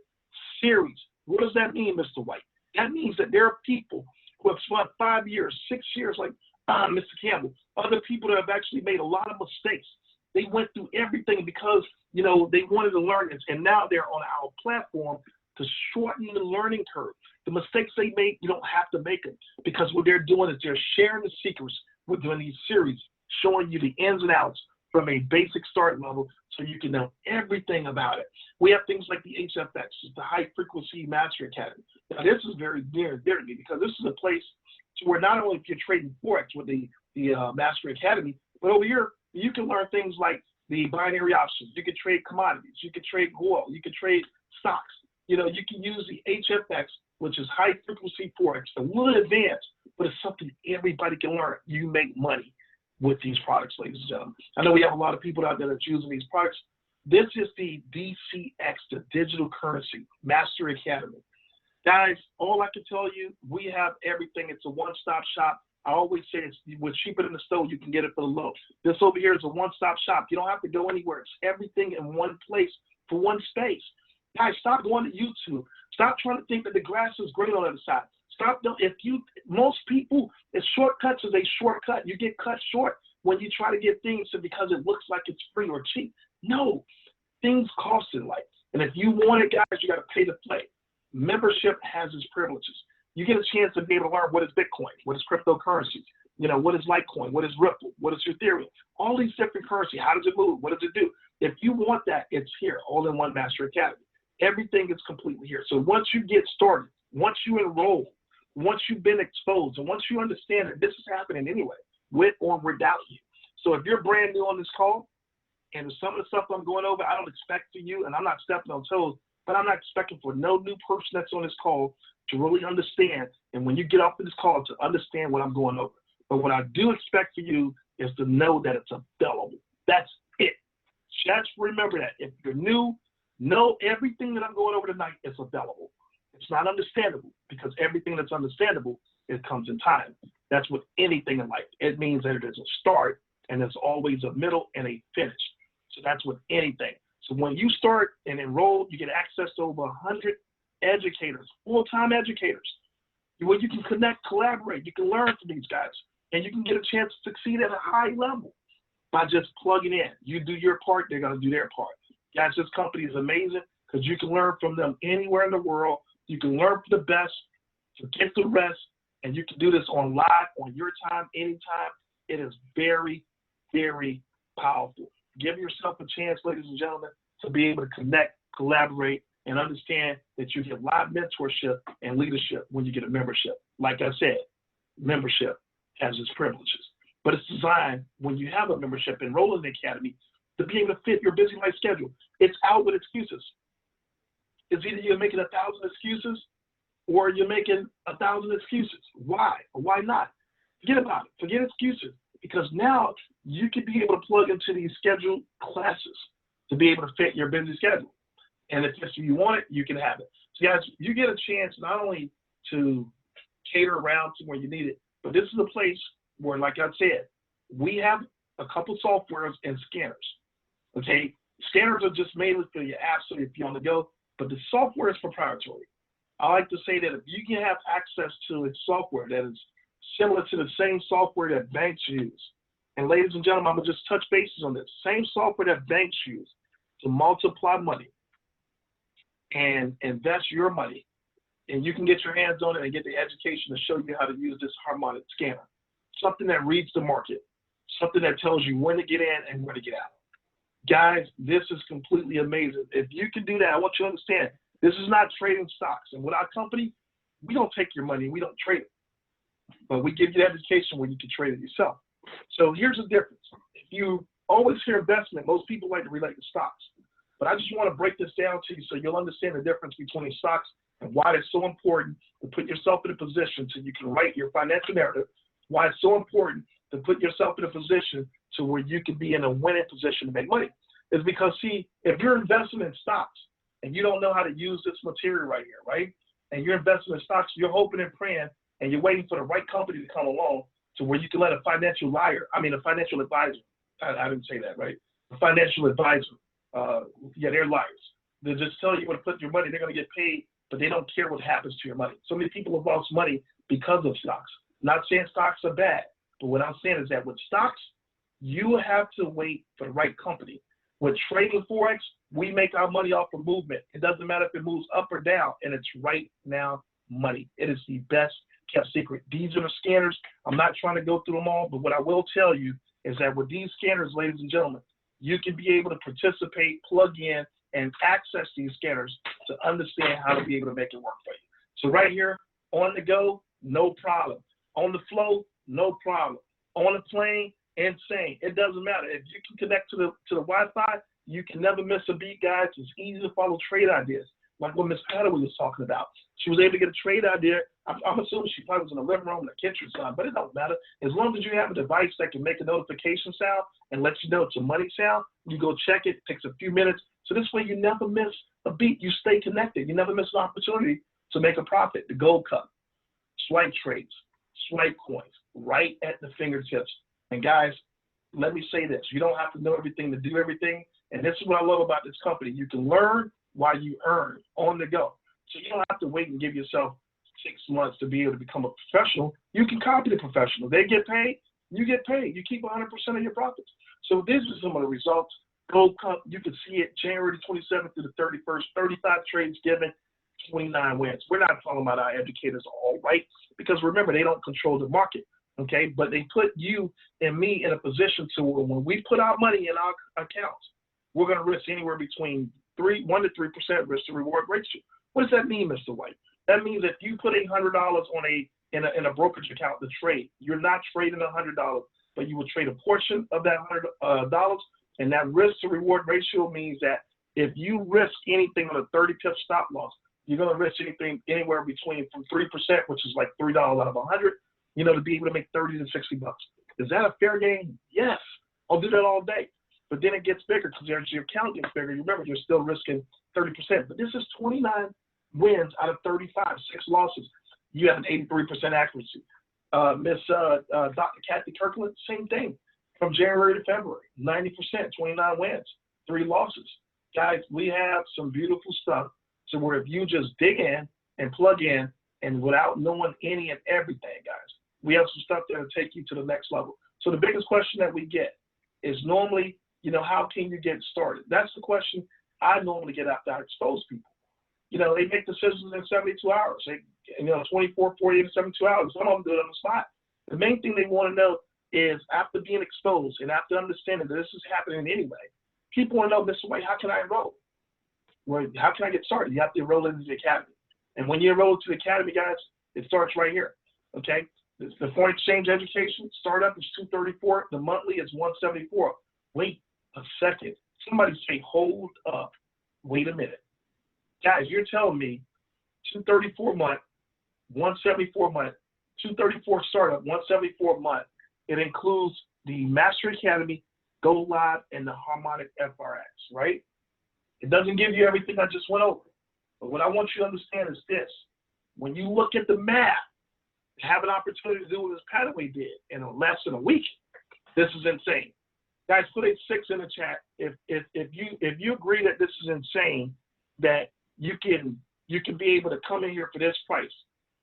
series. What does that mean, Mr. White? That means that there are people who have spent 5 years, 6 years, like Mr. Campbell, other people that have actually made a lot of mistakes. They went through everything because, you know, they wanted to learn this, and now they're on our platform to shorten the learning curve. The mistakes they made, you don't have to make them, because what they're doing is they're sharing the secrets. We're doing these series, showing you the ins and outs from a basic start level so you can know everything about it. We have things like the HFX, the High Frequency Master Academy. Now, this is very near and dear to me because this is a place where not only if you're trading Forex with the Master Academy, but over here, you can learn things like the binary options. You can trade commodities. You can trade gold. You can trade stocks. You know, you can use the HFX, which is High Frequency Forex, a little advanced, but it's something everybody can learn. You make money with these products, ladies and gentlemen. I know we have a lot of people out there that are using these products. This is the DCX, the Digital Currency Master Academy. Guys, all I can tell you, we have everything. It's a one-stop shop. I always say it's what's cheaper than the store, you can get it for the low. This over here is a one-stop shop. You don't have to go anywhere. It's everything in one place for one space. Guys, stop going to YouTube. Stop trying to think that the grass is green on the other side. Stop. Most people, it's shortcuts is a shortcut. You get cut short when you try to get things because it looks like it's free or cheap. No, things cost in life. And if you want it, guys, you got to pay to play. Membership has its privileges. You get a chance to be able to learn what is Bitcoin, what is cryptocurrency, you know, what is Litecoin, what is Ripple, what is Ethereum, all these different currency. How does it move? What does it do? If you want that, it's here, all in one Master Academy. Everything is completely here. So once you get started, once you enroll, once you've been exposed, and once you understand that this is happening anyway, with or without you. So if you're brand new on this call, and some of the stuff I'm going over, I don't expect for you, and I'm not stepping on toes, but I'm not expecting for no new person that's on this call to really understand, and when you get off of this call, to understand what I'm going over. But what I do expect for you is to know that it's available. That's it. Just remember that. If you're new, know everything that I'm going over tonight is available. It's not understandable, because everything that's understandable, it comes in time. That's with anything in life. It means that there's a start, and there's always a middle and a finish. So that's with anything. So when you start and enroll, you get access to over 100 educators, full-time educators, where you can connect, collaborate, you can learn from these guys, and you can get a chance to succeed at a high level by just plugging in. You do your part, they're going to do their part. Guys, this company is amazing because you can learn from them anywhere in the world. You can learn from the best, forget the rest, and you can do this on live, on your time, anytime. It is very, very powerful. Give yourself a chance, ladies and gentlemen, to be able to connect, collaborate, and understand that you get live mentorship and leadership when you get a membership. Like I said, membership has its privileges, but it's designed when you have a membership, enroll in the academy, to be able to fit your busy life schedule. It's out with excuses. It's either you're making 1,000 excuses or you're making 1,000 excuses. Why? Or why not? Forget about it. Forget excuses, because now you can be able to plug into these scheduled classes to be able to fit your busy schedule. And if you want it, you can have it. So guys, you get a chance not only to cater around to where you need it, but this is a place where, like I said, we have a couple softwares and scanners. Okay, scanners are just mainly for your apps, so if you're on the go, but the software is proprietary. I like to say that if you can have access to a software that is similar to the same software that banks use, and ladies and gentlemen, I'm gonna just touch bases on this, same software that banks use to multiply money and invest your money, and you can get your hands on it and get the education to show you how to use this harmonic scanner. Something that reads the market, something that tells you when to get in and when to get out. Guys, this is completely amazing. If you can do that, I want you to understand, this is not trading stocks. And with our company, we don't take your money, we don't trade it. But we give you the education where you can trade it yourself. So here's the difference. If you always hear investment, most people like to relate to stocks. But I just want to break this down to you so you'll understand the difference between stocks and why it's so important to put yourself in a position so you can write your financial narrative, why it's so important to put yourself in a position to where you can be in a winning position to make money. Is because, see, if you're investing in stocks and you don't know how to use this material right here, right? And you're investing in stocks, you're hoping and praying, and you're waiting for the right company to come along to where you can let a financial advisor, I didn't say that, right? A financial advisor, they're liars. They just tell you where to put your money, they're gonna get paid, but they don't care what happens to your money. So many people have lost money because of stocks. Not saying stocks are bad, but what I'm saying is that with stocks, you have to wait for the right company. With trading Forex, we make our money off of movement. It doesn't matter if it moves up or down, and it's right now money. It is the best kept secret. These are the scanners. I'm not trying to go through them all, but what I will tell you is that with these scanners, ladies and gentlemen, you can be able to participate, plug in, and access these scanners to understand how to be able to make it work for you. So right here, on the go, no problem. On the flow, no problem. On the plane, insane. It doesn't matter. If you can connect to the Wi-Fi, you can never miss a beat, guys. It's easy to follow trade ideas, like what Miss Patterson was talking about. She was able to get a trade idea. I'm assuming she probably was in the living room in the kitchen sound, but it don't matter. As long as you have a device that can make a notification sound and let you know it's a money sound, you go check it. It takes a few minutes. So this way you never miss a beat. You stay connected. You never miss an opportunity to make a profit. The Gold Cup, swipe trades, swipe coins, right at the fingertips. And guys, let me say this. You don't have to know everything to do everything. And this is what I love about this company. You can learn while you earn on the go. So you don't have to wait and give yourself 6 months to be able to become a professional. You can copy the professional. They get paid, you get paid. You keep 100% of your profits. So this is some of the results. Gold Cup, you can see it January 27th to the 31st, 35 trades given, 29 wins. We're not talking about our educators all right, because remember, they don't control the market, okay? But they put you and me in a position to where when we put our money in our accounts, we're going to risk anywhere between 1 to 3% risk to reward ratio. What does that mean, Mr. White? That means if you put $100 on in a brokerage account to trade, you're not trading $100, but you will trade a portion of that $100, and that risk to reward ratio means that if you risk anything on a 30-pip stop loss, you're going to risk anything anywhere between from 3%, which is like $3 out of 100, to be able to make 30 to 60 bucks. Is that a fair game? Yes. I'll do that all day. But then it gets bigger because your account gets bigger. You remember, you're still risking 30%. But this is 29 wins out of 35, 6 losses. You have an 83% accuracy. Miss Dr. Kathy Kirkland, same thing. From January to February, 90%, 29 wins, 3 losses. Guys, we have some beautiful stuff. So where if you just dig in and plug in and without knowing any and everything, guys, we have some stuff that will take you to the next level. So the biggest question that we get is normally, how can you get started? That's the question I normally get after I expose people. They make decisions in 72 hours. 24, 48, 72 hours. Some of them do it on the spot. The main thing they want to know is after being exposed and after understanding that this is happening anyway, people want to know, Mr. White, how can I enroll? Well, how can I get started? You have to enroll into the academy. And when you enroll to the academy, guys, it starts right here, okay? The foreign exchange education startup is $234. The monthly is $174. Wait a second. Somebody say, hold up. Wait a minute. Guys, you're telling me $234 month, $174 month, $234 startup, $174 month. It includes the Master Academy, Go Live, and the Harmonic FRX, right? It doesn't give you everything I just went over. But what I want you to understand is this. When you look at the math, have an opportunity to do what this Padaway did in less than a week, this is insane. Guys, put a 6 in the chat if you agree that this is insane, that you can be able to come in here for this price.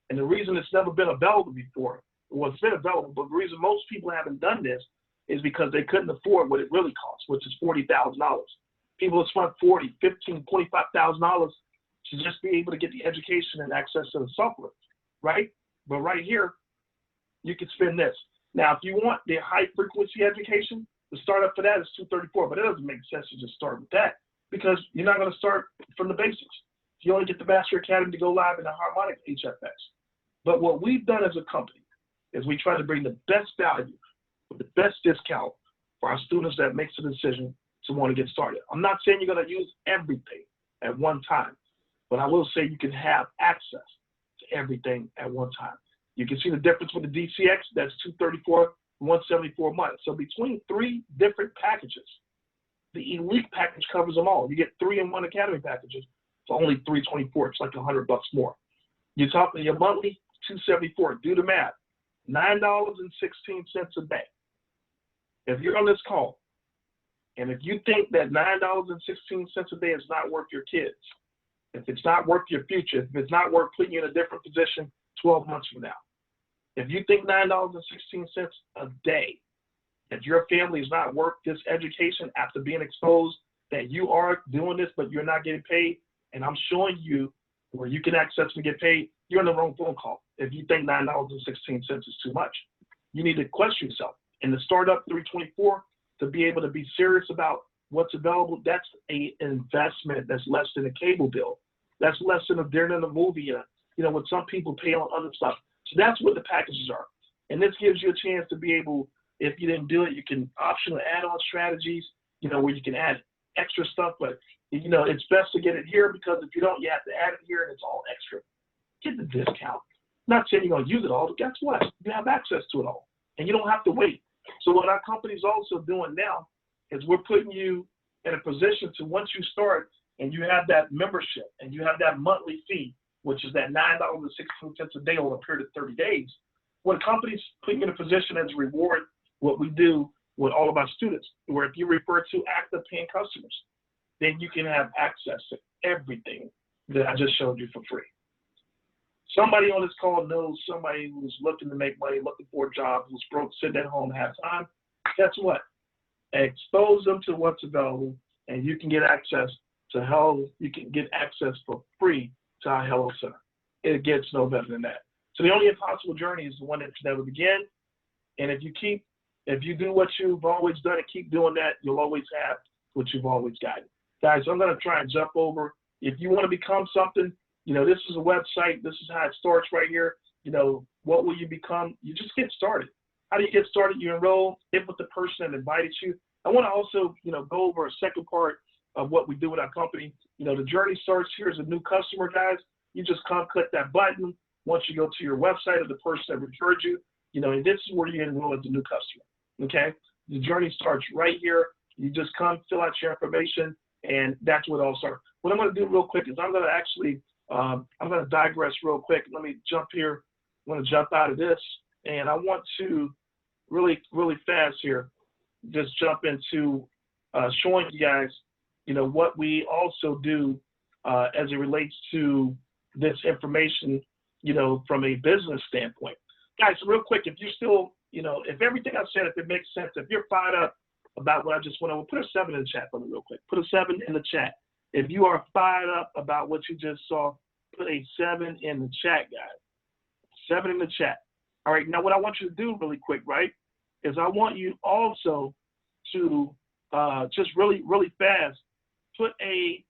And the reason it's never been available before, well, it's been available, but the reason most people haven't done this is because they couldn't afford what it really costs, which is $40,000. People have spent $40,000, $15,000, $25,000 to just be able to get the education and access to the software, right? But right here, you can spend this. Now, if you want the high frequency education, the startup for that is $234, but it doesn't make sense to just start with that because you're not going to start from the basics. You only get the Master Academy to go live in the Harmonic HFX. But what we've done as a company is we try to bring the best value with the best discount for our students that makes the decision to want to get started. I'm not saying you're going to use everything at one time, but I will say you can have access to everything at one time. You can see the difference with the DCX, that's $234, $174 a month. So between 3 different packages, the Elite package covers them all. You get 3-in-1 Academy packages for only $324. It's like $100 more. You're talking your monthly, $274. Do the math, $9.16 a day. If you're on this call, and if you think that $9.16 a day is not worth your kids, if it's not worth your future, if it's not worth putting you in a different position 12 months from now, if you think $9.16 a day, that your family is not worth this education after being exposed, that you are doing this, but you're not getting paid, and I'm showing you where you can access and get paid, you're on the wrong phone call. If you think $9.16 is too much, you need to question yourself. And the startup 324, to be able to be serious about what's available, that's an investment that's less than a cable bill. That's less than a dinner and a movie, what some people pay on other stuff. So that's what the packages are. And this gives you a chance to be able, if you didn't do it, you can optional add-on strategies, where you can add extra stuff. But, it's best to get it here because if you don't, you have to add it here and it's all extra. Get the discount. Not saying you're going to use it all, but guess what? You have access to it all. And you don't have to wait. So what our company's also doing now is we're putting you in a position to, once you start and you have that membership and you have that monthly fee, which is that $9.16 a day over a period of 30 days, what a company's putting you in a position as a reward what we do with all of our students, where if you refer to active paying customers, then you can have access to everything that I just showed you for free. Somebody on this call knows somebody who's looking to make money, looking for a job, who's broke, sitting at home, have time. Guess what? Expose them to what's available, and you can get access to Hello. You can get access for free to our Hello Center. It gets no better than that. So the only impossible journey is the one that should never begin. And if you do what you've always done and keep doing that, you'll always have what you've always gotten. Guys, I'm going to try and jump over. If you want to become something, this is a website. This is how it starts right here. What will you become? You just get started. How do you get started? You enroll, get with the person that invited you. I want to also, go over a second part of what we do with our company. The journey starts here as a new customer, guys. You just come click that button. Once you go to your website of the person that referred you, and this is where you enroll as a new customer, okay? The journey starts right here. You just come, fill out your information, and that's where it all starts. What I'm going to do real quick is I'm going to actually, I'm going to digress real quick. Let me jump here. I'm going to jump out of this, and I want to really, really fast here just jump into showing you guys, what we also do as it relates to this information, from a business standpoint. Guys, real quick, if you're still, if everything I said, if it makes sense, if you're fired up about what I just went over, put a 7 in the chat for me real quick. Put a 7 in the chat. If you are fired up about what you just saw, put a 7 in the chat, guys. 7 in the chat. All right, now what I want you to do really quick, right, is I want you also to just really, really fast, put a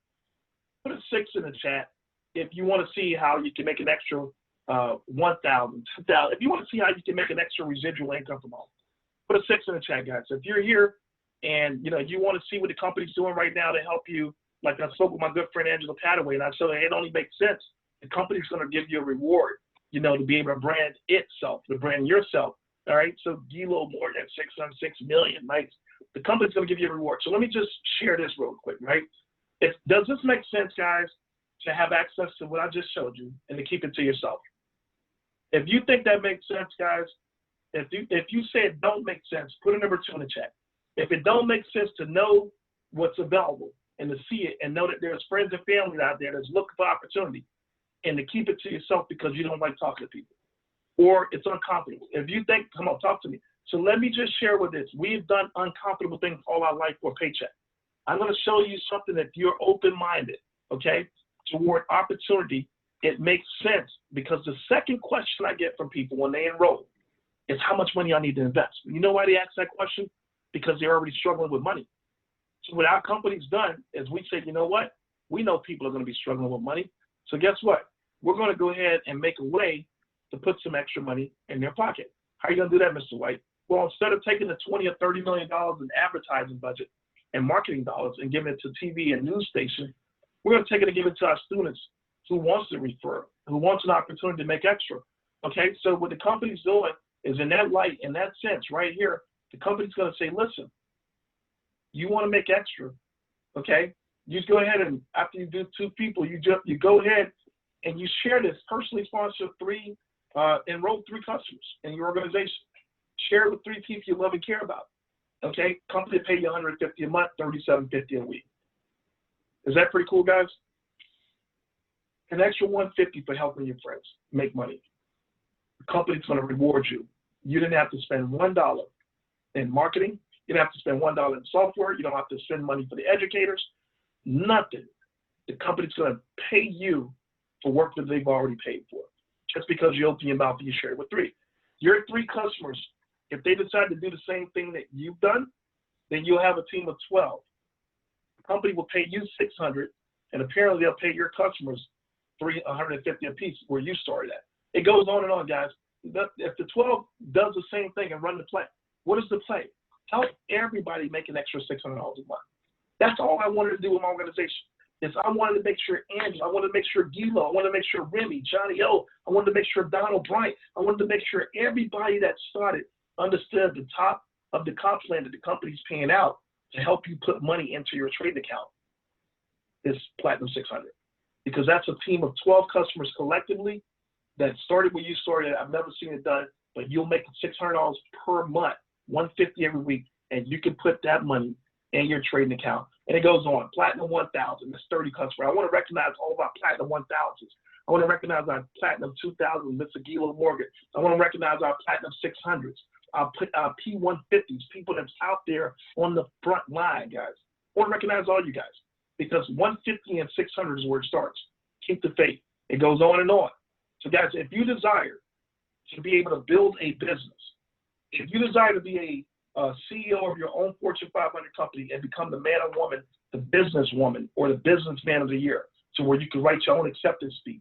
6 in the chat if you want to see how you can make an extra 1,000, 2,000. If you want to see how you can make an extra residual income from home, put a 6 in the chat, guys. So if you're here and you want to see what the company's doing right now to help you, like I spoke with my good friend Angela Padaway, and I said it only makes sense. The company's going to give you a reward, to be able to brand itself, to brand yourself. All right. So Gilo Morgan, 606 million. Right? The company's going to give you a reward. So let me just share this real quick, right? Does this make sense, guys, to have access to what I just showed you and to keep it to yourself? If you think that makes sense, guys, if you say it don't make sense, put a number 2 in the chat. If it don't make sense to know what's available and to see it and know that there's friends and family out there that's looking for opportunity, and to keep it to yourself because you don't like talking to people, or it's uncomfortable. If you think, come on, talk to me. So let me just share with this. We've done uncomfortable things all our life for a paycheck. I'm going to show you something that you're open-minded, okay, toward opportunity. It makes sense because the second question I get from people when they enroll is how much money I need to invest. You know why they ask that question? Because they're already struggling with money. So what our company's done is we say, you know what? We know people are going to be struggling with money. So guess what? We're going to go ahead and make a way to put some extra money in their pocket. How are you going to do that, Mr. White? Well, instead of taking the $20 or $30 million in advertising budget and marketing dollars and giving it to TV and news stations, we're going to take it and give it to our students who wants to refer, who wants an opportunity to make extra. Okay, so what the company's doing is in that light, in that sense right here, the company's going to say, listen, you want to make extra, okay? You just go ahead and after you do 2 people, you go ahead and you share this, personally sponsor 3, enroll 3 customers in your organization. Share it with 3 people you love and care about. Okay, company pay you $150 a month, $37.50 a week. Is that pretty cool, guys? An extra $150 for helping your friends make money. The company's going to reward you. You didn't have to spend $1 in marketing. You don't have to spend $1 in software. You don't have to spend money for the educators. Nothing. The company's going to pay you for work that they've already paid for. Just because you open your mouth and you share it with 3. Your 3 customers, if they decide to do the same thing that you've done, then you'll have a team of 12. The company will pay you $600, and apparently they'll pay your customers $150 a piece where you started at. It goes on and on, guys. If the 12 does the same thing and run the play, what is the play? Help everybody make an extra $600 a month. That's all I wanted to do with my organization. Is I wanted to make sure Angela, I wanted to make sure Gilo, I wanted to make sure Remy, Johnny O, I wanted to make sure Donald Bryant, I wanted to make sure everybody that started understood the top of the comp plan that the company's paying out to help you put money into your trading account is Platinum 600. Because that's a team of 12 customers collectively that started where you started. I've never seen it done, but you'll make $600 per month, $150 every week, and you can put that money in your trading account. And it goes on. Platinum 1000, that's 30 customers. I want to recognize all of our Platinum 1000s. I want to recognize our Platinum 2000, Mr. Gilo Morgan. I want to recognize our Platinum 600s, our P150s, people that's out there on the front line, guys. I want to recognize all you guys because 150 and 600 is where it starts. Keep the faith. It goes on and on. So, guys, if you desire to be able to build a business, if you desire to be a CEO of your own Fortune 500 company and become the man or woman, the businesswoman or the businessman of the year, to where you can write your own acceptance speech.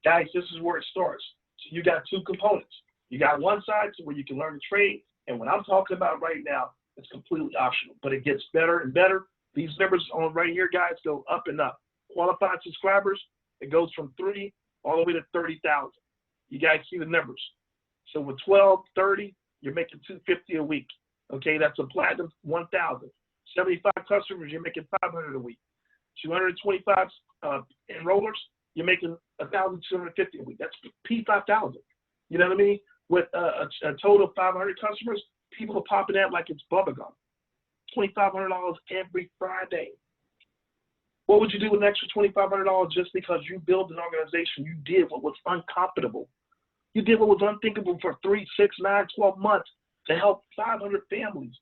Guys, this is where it starts. So you got 2 components. You got one side to where you can learn to trade, and what I'm talking about right now is completely optional, but it gets better and better. These numbers on right here, guys, go up and up. Qualified subscribers, it goes from 3 all the way to 30,000. You guys see the numbers. So with 12, 30, you're making $250 a week. Okay, that's a Platinum 1000. 75 customers, you're making $500 a week. 225 enrollers, you're making $1,250 a week. That's P5000. You know what I mean? With a total of 500 customers, people are popping out like it's bubblegum. $2,500 every Friday. What would you do with an extra $2,500 just because you built an organization? You did what was uncomfortable. You did what was unthinkable for 3, 6, 9, 12 months to help 500 families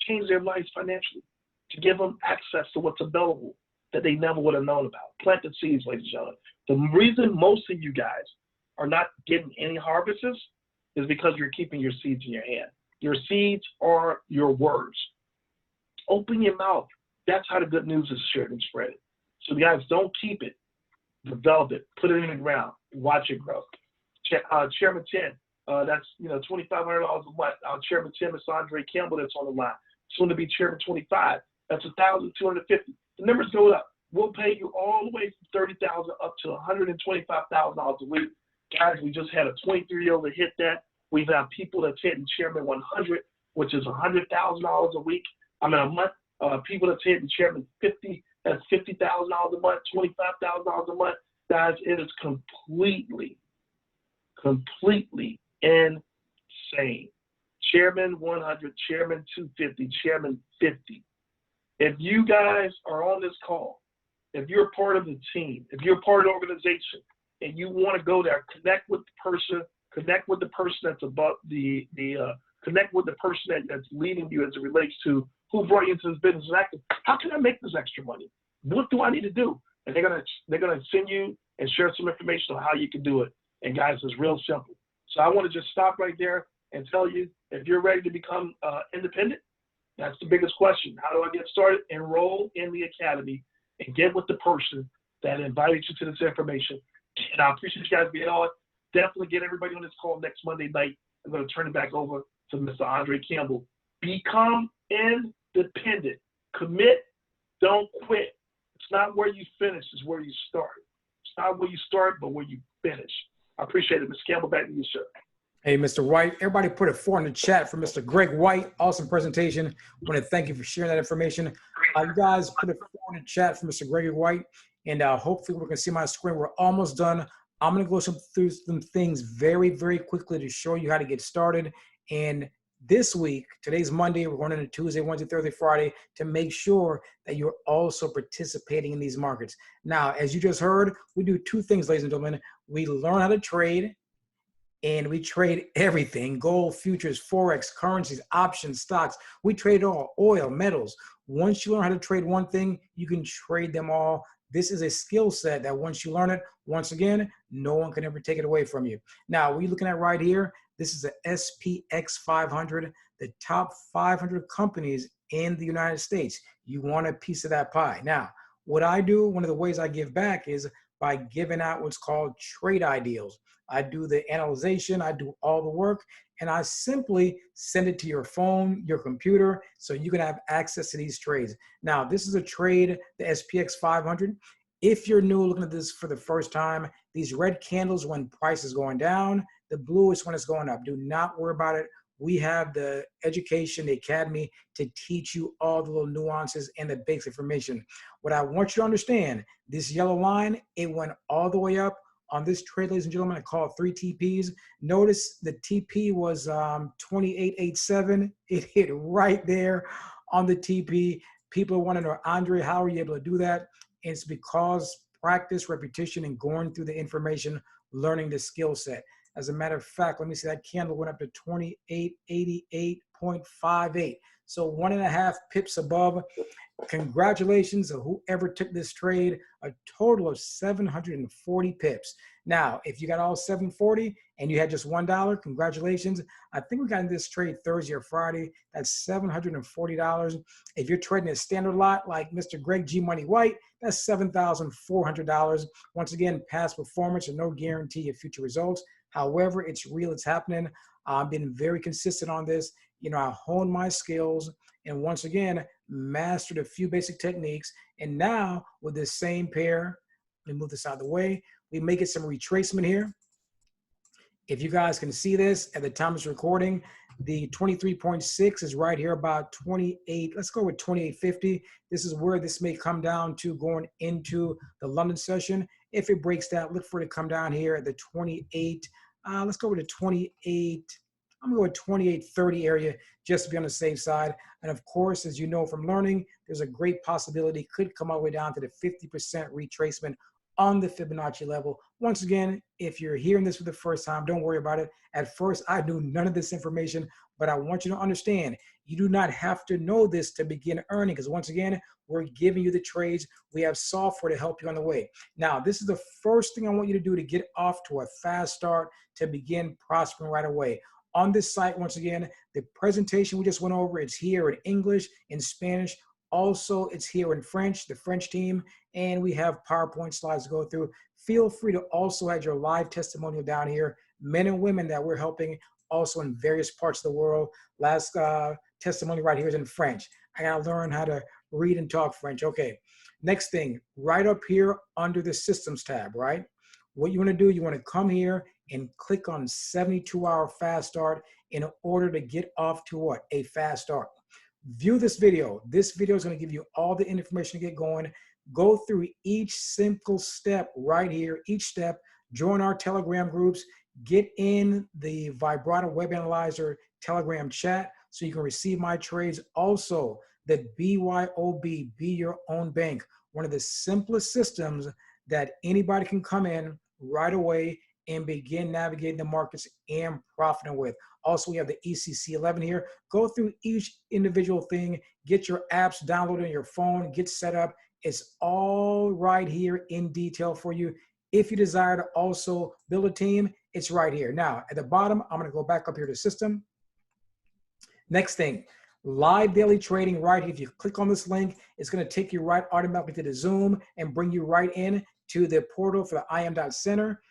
change their lives financially, to give them access to what's available that they never would have known about. Plant the seeds, ladies and gentlemen. The reason most of you guys are not getting any harvests is because you're keeping your seeds in your hand. Your seeds are your words. Open your mouth. That's how the good news is shared and spread. So guys, don't keep it. Develop it. Put it in the ground. Watch it grow. Chairman Tim, that's $2,500 a month. Chairman Tim is Andre Campbell that's on the line. Soon to be Chairman 25. That's $1,250. The numbers go up. We'll pay you all the way from $30,000 up to $125,000 a week. Guys, we just had a 23-year-old that hit that. We've had people that's hitting Chairman 100, which is $100,000 a week. A month. People that's hitting Chairman 50, that's $50,000 a month, $25,000 a month. Guys, it is completely insane. Chairman 100, Chairman 250, Chairman 50. If you guys are on this call, if you're part of the team, if you're part of the organization, and you want to go there, connect with the person that's above connect with the person that's leading you as it relates to who brought you into this business and acting. How can I make this extra money? What do I need to do? And they're gonna send you and share some information on how you can do it. And guys, it's real simple. So I want to just stop right there and tell you, if you're ready to become independent, that's the biggest question. How do I get started? Enroll in the academy and get with the person that invited you to this information. And I appreciate you guys being on. Definitely get everybody on this call next Monday night. I'm going to turn it back over to Mr. Andre Campbell. Become independent. Commit. Don't quit. It's not where you finish, it's where you start. It's not where you start, but where you finish. I appreciate it. Mr. Campbell, back to you, sir. Hey, Mr. White, everybody put a 4 in the chat for Mr. Greg White. Awesome presentation. I want to thank you for sharing that information. You guys put a 4 in the chat for Mr. Greg White, and hopefully we can see my screen. We're almost done. I'm going to go through some things very, very quickly to show you how to get started. And this week, today's Monday, we're going into Tuesday, Wednesday, Thursday, Friday, to make sure that you're also participating in these markets. Now, as you just heard, we do 2 things, ladies and gentlemen. We learn how to trade, and we trade everything: gold, futures, forex, currencies, options, stocks. We trade all, oil, metals. Once you learn how to trade one thing, you can trade them all. This is a skill set that once you learn it, once again, no one can ever take it away from you. Now, we're looking at right here, this is the SPX 500, the top 500 companies in the United States. You want a piece of that pie. Now, what I do, one of the ways I give back is by giving out what's called trade ideals. I do the analyzation, I do all the work, and I simply send it to your phone, your computer, so you can have access to these trades. Now, this is a trade, the SPX 500. If you're new looking at this for the first time, these red candles when price is going down, the blue is when it's going up. Do not worry about it. We have the education, the academy, to teach you all the little nuances and the basic information. What I want you to understand, this yellow line, it went all the way up. On this trade, ladies and gentlemen, I call it 3 TPs. Notice the TP was 28.87. It hit right there on the TP. People are wondering, Andre, how are you able to do that? And it's because practice, repetition, and going through the information, learning the skill set. As a matter of fact, let me see, that candle went up to 2888.58. So 1.5 pips above. Congratulations to whoever took this trade, a total of 740 pips. Now, if you got all 740 and you had just $1, congratulations. I think we got in this trade Thursday or Friday. That's $740. If you're trading a standard lot like Mr. Greg G Money White, that's $7,400. Once again, past performance and no guarantee of future results. However, it's real, it's happening. I've been very consistent on this. You know, I honed my skills and once again, mastered a few basic techniques. And now with this same pair, let me move this out of the way. We make it some retracement here. If you guys can see this at the time it's recording, the 23.6 is right here about 28. Let's go with 28.50. This is where this may come down to going into the London session. If it breaks that, look for it to come down here at the 28. Let's go with the 28. I'm going to go with 28.30 area just to be on the safe side. And of course, as you know from learning, there's a great possibility it could come all the way down to the 50% retracement on the Fibonacci level. Once again, if you're hearing this for the first time, don't worry about it. At first, I knew none of this information, but I want you to understand, you do not have to know this to begin earning, because once again, we're giving you the trades. We have software to help you on the way. Now, this is the first thing I want you to do to get off to a fast start to begin prospering right away. On this site, once again, the presentation we just went over, it's here in English, in Spanish. Also, it's here in French, the French team, and we have PowerPoint slides to go through. Feel free to also add your live testimonial down here. Men and women that we're helping also in various parts of the world. Last testimony right here is in French. I gotta learn how to read and talk French. Okay, next thing, right up here under the Systems tab, right? What you wanna do, you wanna come here and click on 72-hour fast start in order to get off to what? A fast start. View this video. This video is going to give you all the information to get going. Go through each simple step right here, each step. Join our Telegram groups. Get in the Vibrato Web Analyzer Telegram chat so you can receive my trades. Also, the BYOB, Be Your Own Bank, one of the simplest systems that anybody can come in right away and begin navigating the markets and profiting with. Also, we have the ECC 11 here. Go through each individual thing, get your apps downloaded on your phone, get set up. It's all right here in detail for you. If you desire to also build a team, it's right here. Now, at the bottom, I'm going to go back up here to system. Next thing, live daily trading right here. If you click on this link, it's going to take you right automatically to the Zoom and bring you right in to the portal for the IM.Center.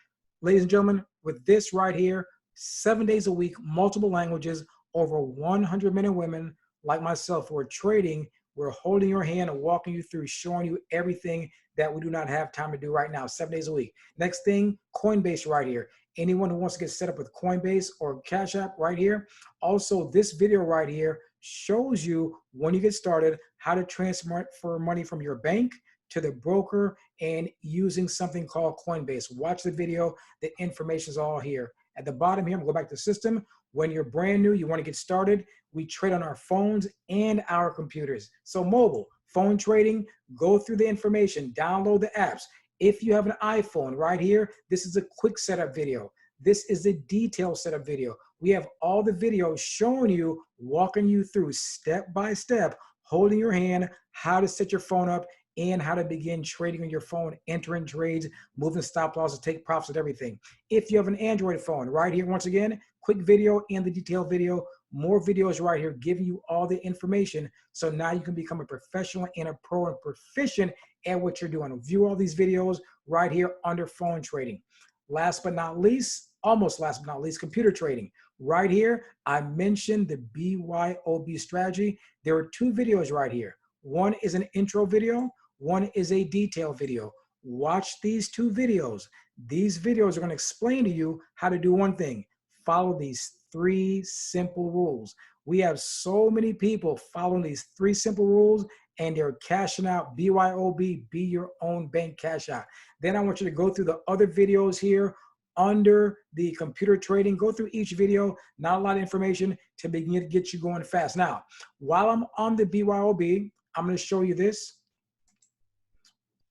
Ladies and gentlemen, with this right here, 7 days a week, multiple languages, over 100 men and women like myself who are trading. We're holding your hand and walking you through, showing you everything that we do not have time to do right now, 7 days a week. Next thing, Coinbase right here. Anyone who wants to get set up with Coinbase or Cash App right here. Also, this video right here shows you when you get started how to transfer money from your bank to the broker and using something called Coinbase. Watch the video. The information is all here. At the bottom here, I'm going to go back to the system. When you're brand new, you want to get started, we trade on our phones and our computers. So mobile, phone trading, go through the information, download the apps. If you have an iPhone right here, this is a quick setup video. This is a detailed setup video. We have all the videos showing you, walking you through step by step, holding your hand, how to set your phone up, and how to begin trading on your phone, entering trades, moving stop losses, take profits and everything. If you have an Android phone, right here, once again, quick video and the detailed video, more videos right here giving you all the information. So now you can become a professional and a pro and proficient at what you're doing. View all these videos right here under phone trading. Last but not least, almost last but not least, computer trading. Right here, I mentioned the BYOB strategy. There are two videos right here. One is an intro video. One is a detailed video. Watch these two videos. These videos are going to explain to you how to do one thing. Follow these 3 simple rules. We have so many people following these 3 simple rules and they're cashing out. BYOB, Be Your Own Bank Cash Out. Then I want you to go through the other videos here under the computer trading. Go through each video, not a lot of information to begin to get you going fast. Now, while I'm on the BYOB, I'm going to show you this.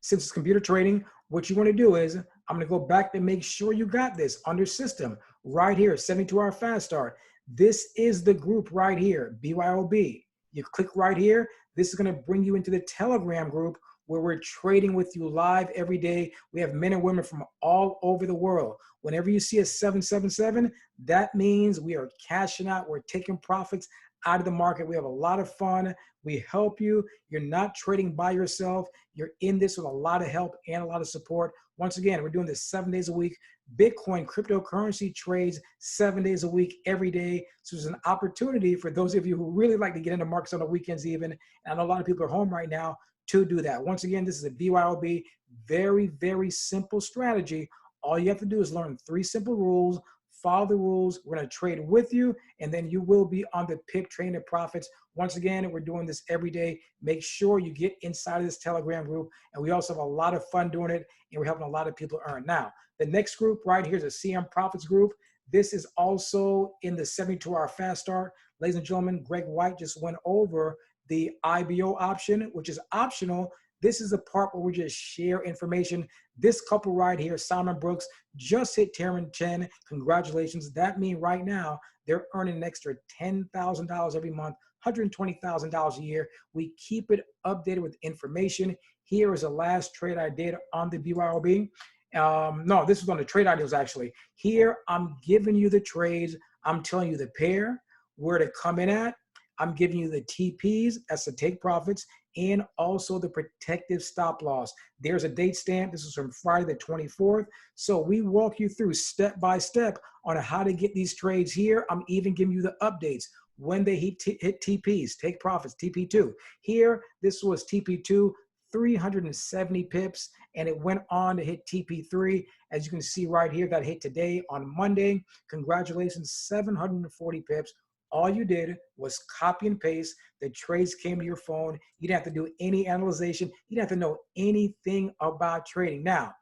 Since it's computer trading, what you want to do is, I'm going to go back and make sure you got this under system right here, 72-hour fast start. This is the group right here, BYOB. You click right here. This is going to bring you into the Telegram group where we're trading with you live every day. We have men and women from all over the world. Whenever you see a 777, that means we are cashing out. We're taking profits out of the market. We have a lot of fun. We help you. You're not trading by yourself. You're in this with a lot of help and a lot of support. Once again, we're doing this 7 days a week. Bitcoin, cryptocurrency trades 7 days a week, every day. So there's an opportunity for those of you who really like to get into markets on the weekends even. And I know a lot of people are home right now to do that. Once again, this is a BYOB, very, very simple strategy. All you have to do is learn 3 simple rules. Follow the rules. We're going to trade with you, and then you will be on the PIP Trading to Profits. Once again, we're doing this every day. Make sure you get inside of this Telegram group, and we also have a lot of fun doing it, and we're helping a lot of people earn. Now, the next group right here is a CM Profits group. This is also in the 72-hour fast start. Ladies and gentlemen, Greg White just went over the IBO option, which is optional. This is the part where we just share information. This couple right here, Simon Brooks, just hit Terran 10. Congratulations. That means right now they're earning an extra $10,000 every month, $120,000 a year. We keep it updated with information. Here is the last trade I did on the BYOB. No, this was on the trade ideals actually. Here, I'm giving you the trades. I'm telling you the pair, where to come in at. I'm giving you the TPs, that's the take profits, and also the protective stop loss. There's a date stamp. This is from Friday the 24th. So we walk you through step by step on how to get these trades here. I'm even giving you the updates when they hit TPs, take profits, TP2. Here, this was TP2, 370 pips, and it went on to hit TP3. As you can see right here, that hit today on Monday. Congratulations, 740 pips. All you did was copy and paste. The trades came to your phone. You didn't have to do any analyzation. You didn't have to know anything about trading. Now,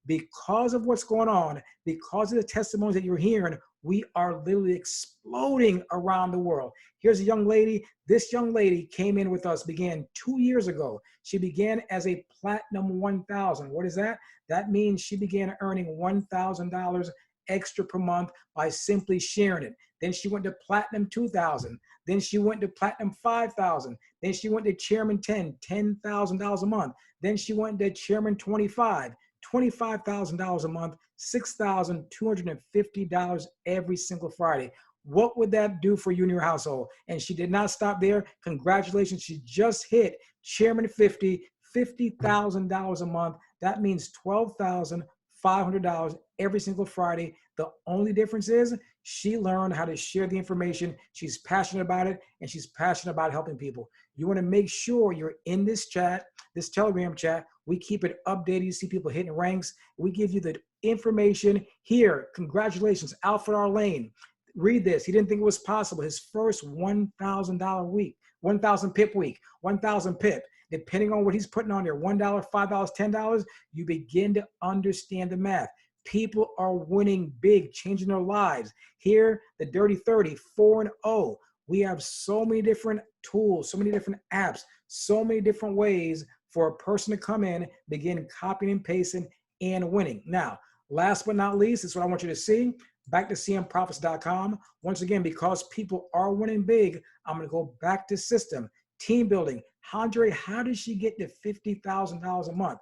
because of what's going on, because of the testimonies that you're hearing, we are literally exploding around the world. Here's a young lady. This young lady came in with us, began 2 years ago. She began as a Platinum 1000. What is that? That means she began earning $1,000 extra per month by simply sharing it. Then she went to Platinum 2000. Then she went to Platinum 5000. Then she went to Chairman 10, $10,000 a month. Then she went to Chairman 25, $25,000 a month, $6,250 every single Friday. What would that do for you and your household? And she did not stop there. Congratulations. She just hit Chairman 50, $50,000 a month. That means $12,500 every single Friday. The only difference is she learned how to share the information. She's passionate about it, and she's passionate about helping people. You want to make sure you're in this chat, this Telegram chat. We keep it updated. You see people hitting ranks. We give you the information here. Congratulations, Alfred R. Lane. Read this. He didn't think it was possible. His first $1,000 week, 1,000 pip week, 1,000 pip. Depending on what he's putting on there, $1, $5, $10, you begin to understand the math. People are winning big, changing their lives. Here, the Dirty 30, 4-0. We have so many different tools, so many different apps, so many different ways for a person to come in, begin copying and pasting and winning. Now, last but not least, this is what I want you to see. Back to cmprofits.com. Once again, because people are winning big, I'm going to go back to system. Team building. Andre, how did she get to $50,000 a month?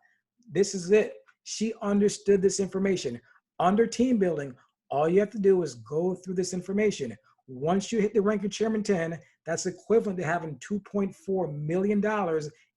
This is it. She understood this information. Under team building, all you have to do is go through this information. Once you hit the rank of Chairman 10, that's equivalent to having $2.4 million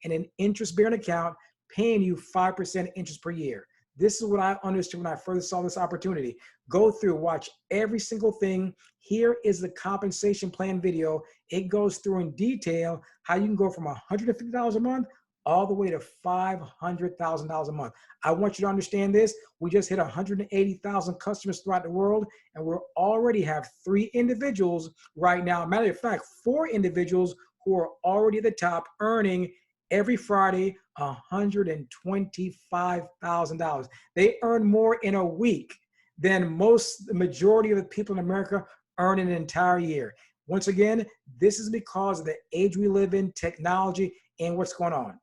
in an interest-bearing account, paying you 5% interest per year. This is what I understood when I first saw this opportunity. Go through, watch every single thing. Here is the compensation plan video. It goes through in detail how you can go from $150 a month all the way to $500,000 a month. I want you to understand this. We just hit 180,000 customers throughout the world, and we already have 3 individuals right now. Matter of fact, 4 individuals who are already at the top earning every Friday $125,000. They earn more in a week than the majority of the people in America earn in an entire year. Once again, this is because of the age we live in, technology, and what's going on.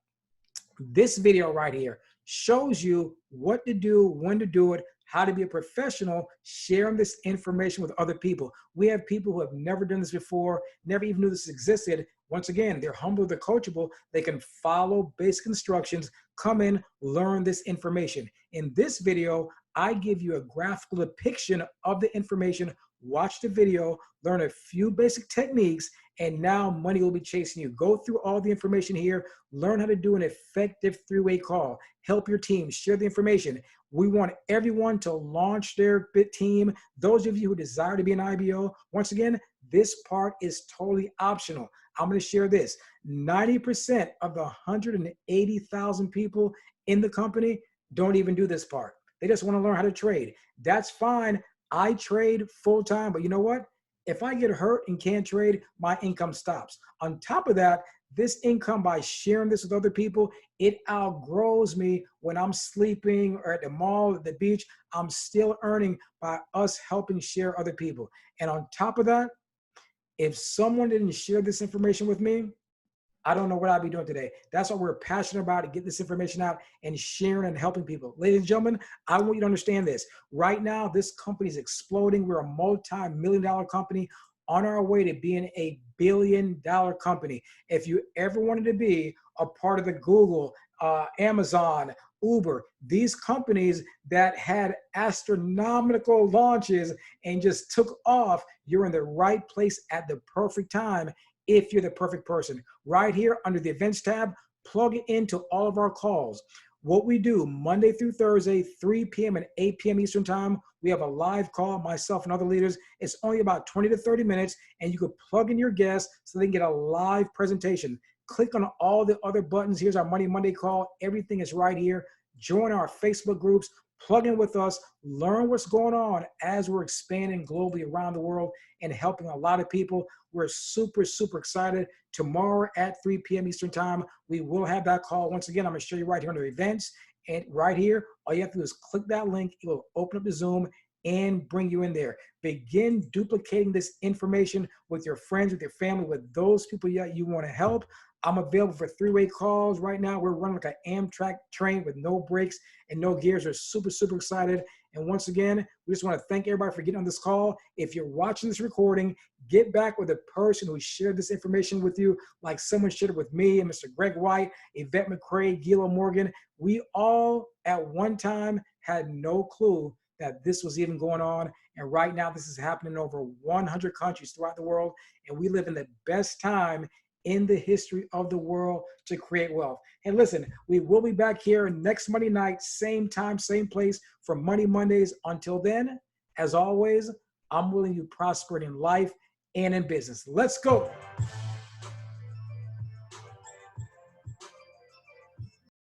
This video right here shows you what to do, when to do it, how to be a professional, sharing this information with other people. We have people who have never done this before, never even knew this existed. Once again, they're humble, they're coachable. They can follow basic instructions, come in, learn this information. In this video, I give you a graphical depiction of the information. Watch the video, learn a few basic techniques, and now money will be chasing you. Go through all the information here, learn how to do an effective 3-way call, help your team, share the information. We want everyone to launch their team. Those of you who desire to be an IBO, once again, this part is totally optional. I'm going to share this. 90% of the 180,000 people in the company don't even do this part. They just want to learn how to trade. That's fine. I trade full time, but you know what? If I get hurt and can't trade, my income stops. On top of that, this income, by sharing this with other people, it outgrows me when I'm sleeping or at the mall, at the beach. I'm still earning by us helping share other people. And on top of that, if someone didn't share this information with me, I don't know what I'd be doing today. That's what we're passionate about, to get this information out and sharing and helping people. Ladies and gentlemen, I want you to understand this. Right now, this company is exploding. We're a multi-million-dollar company on our way to being a billion-dollar company. If you ever wanted to be a part of the Google, Amazon, Uber, these companies that had astronomical launches and just took off, you're in the right place at the perfect time. If you're the perfect person, right here under the events tab, plug it into all of our calls. What we do Monday through Thursday, 3 p.m. and 8 p.m. Eastern time, we have a live call, myself and other leaders. It's only about 20 to 30 minutes, and you could plug in your guests so they can get a live presentation. Click on all the other buttons. Here's our Money Monday call. Everything is right here. Join our Facebook groups. Plug in with us, learn what's going on as we're expanding globally around the world and helping a lot of people. We're super, super excited. Tomorrow at 3 p.m. Eastern Time, we will have that call. Once again, I'm going to show you right here under events. And right here, all you have to do is click that link. It will open up the Zoom and bring you in there. Begin duplicating this information with your friends, with your family, with those people you want to help. I'm available for 3-way calls right now. We're running like an Amtrak train with no brakes and no gears. We're super, super excited. And once again, we just want to thank everybody for getting on this call. If you're watching this recording, get back with the person who shared this information with you, like someone shared it with me and Mr. Greg White, Yvette McCray, Gilo Morgan. We all at one time had no clue that this was even going on. And right now, this is happening in over 100 countries throughout the world. And we live in the best time in the history of the world to create wealth. And listen, we will be back here next Monday night, same time, same place for Money Mondays. Until then, as always, I'm willing you prosper in life and in business. Let's go.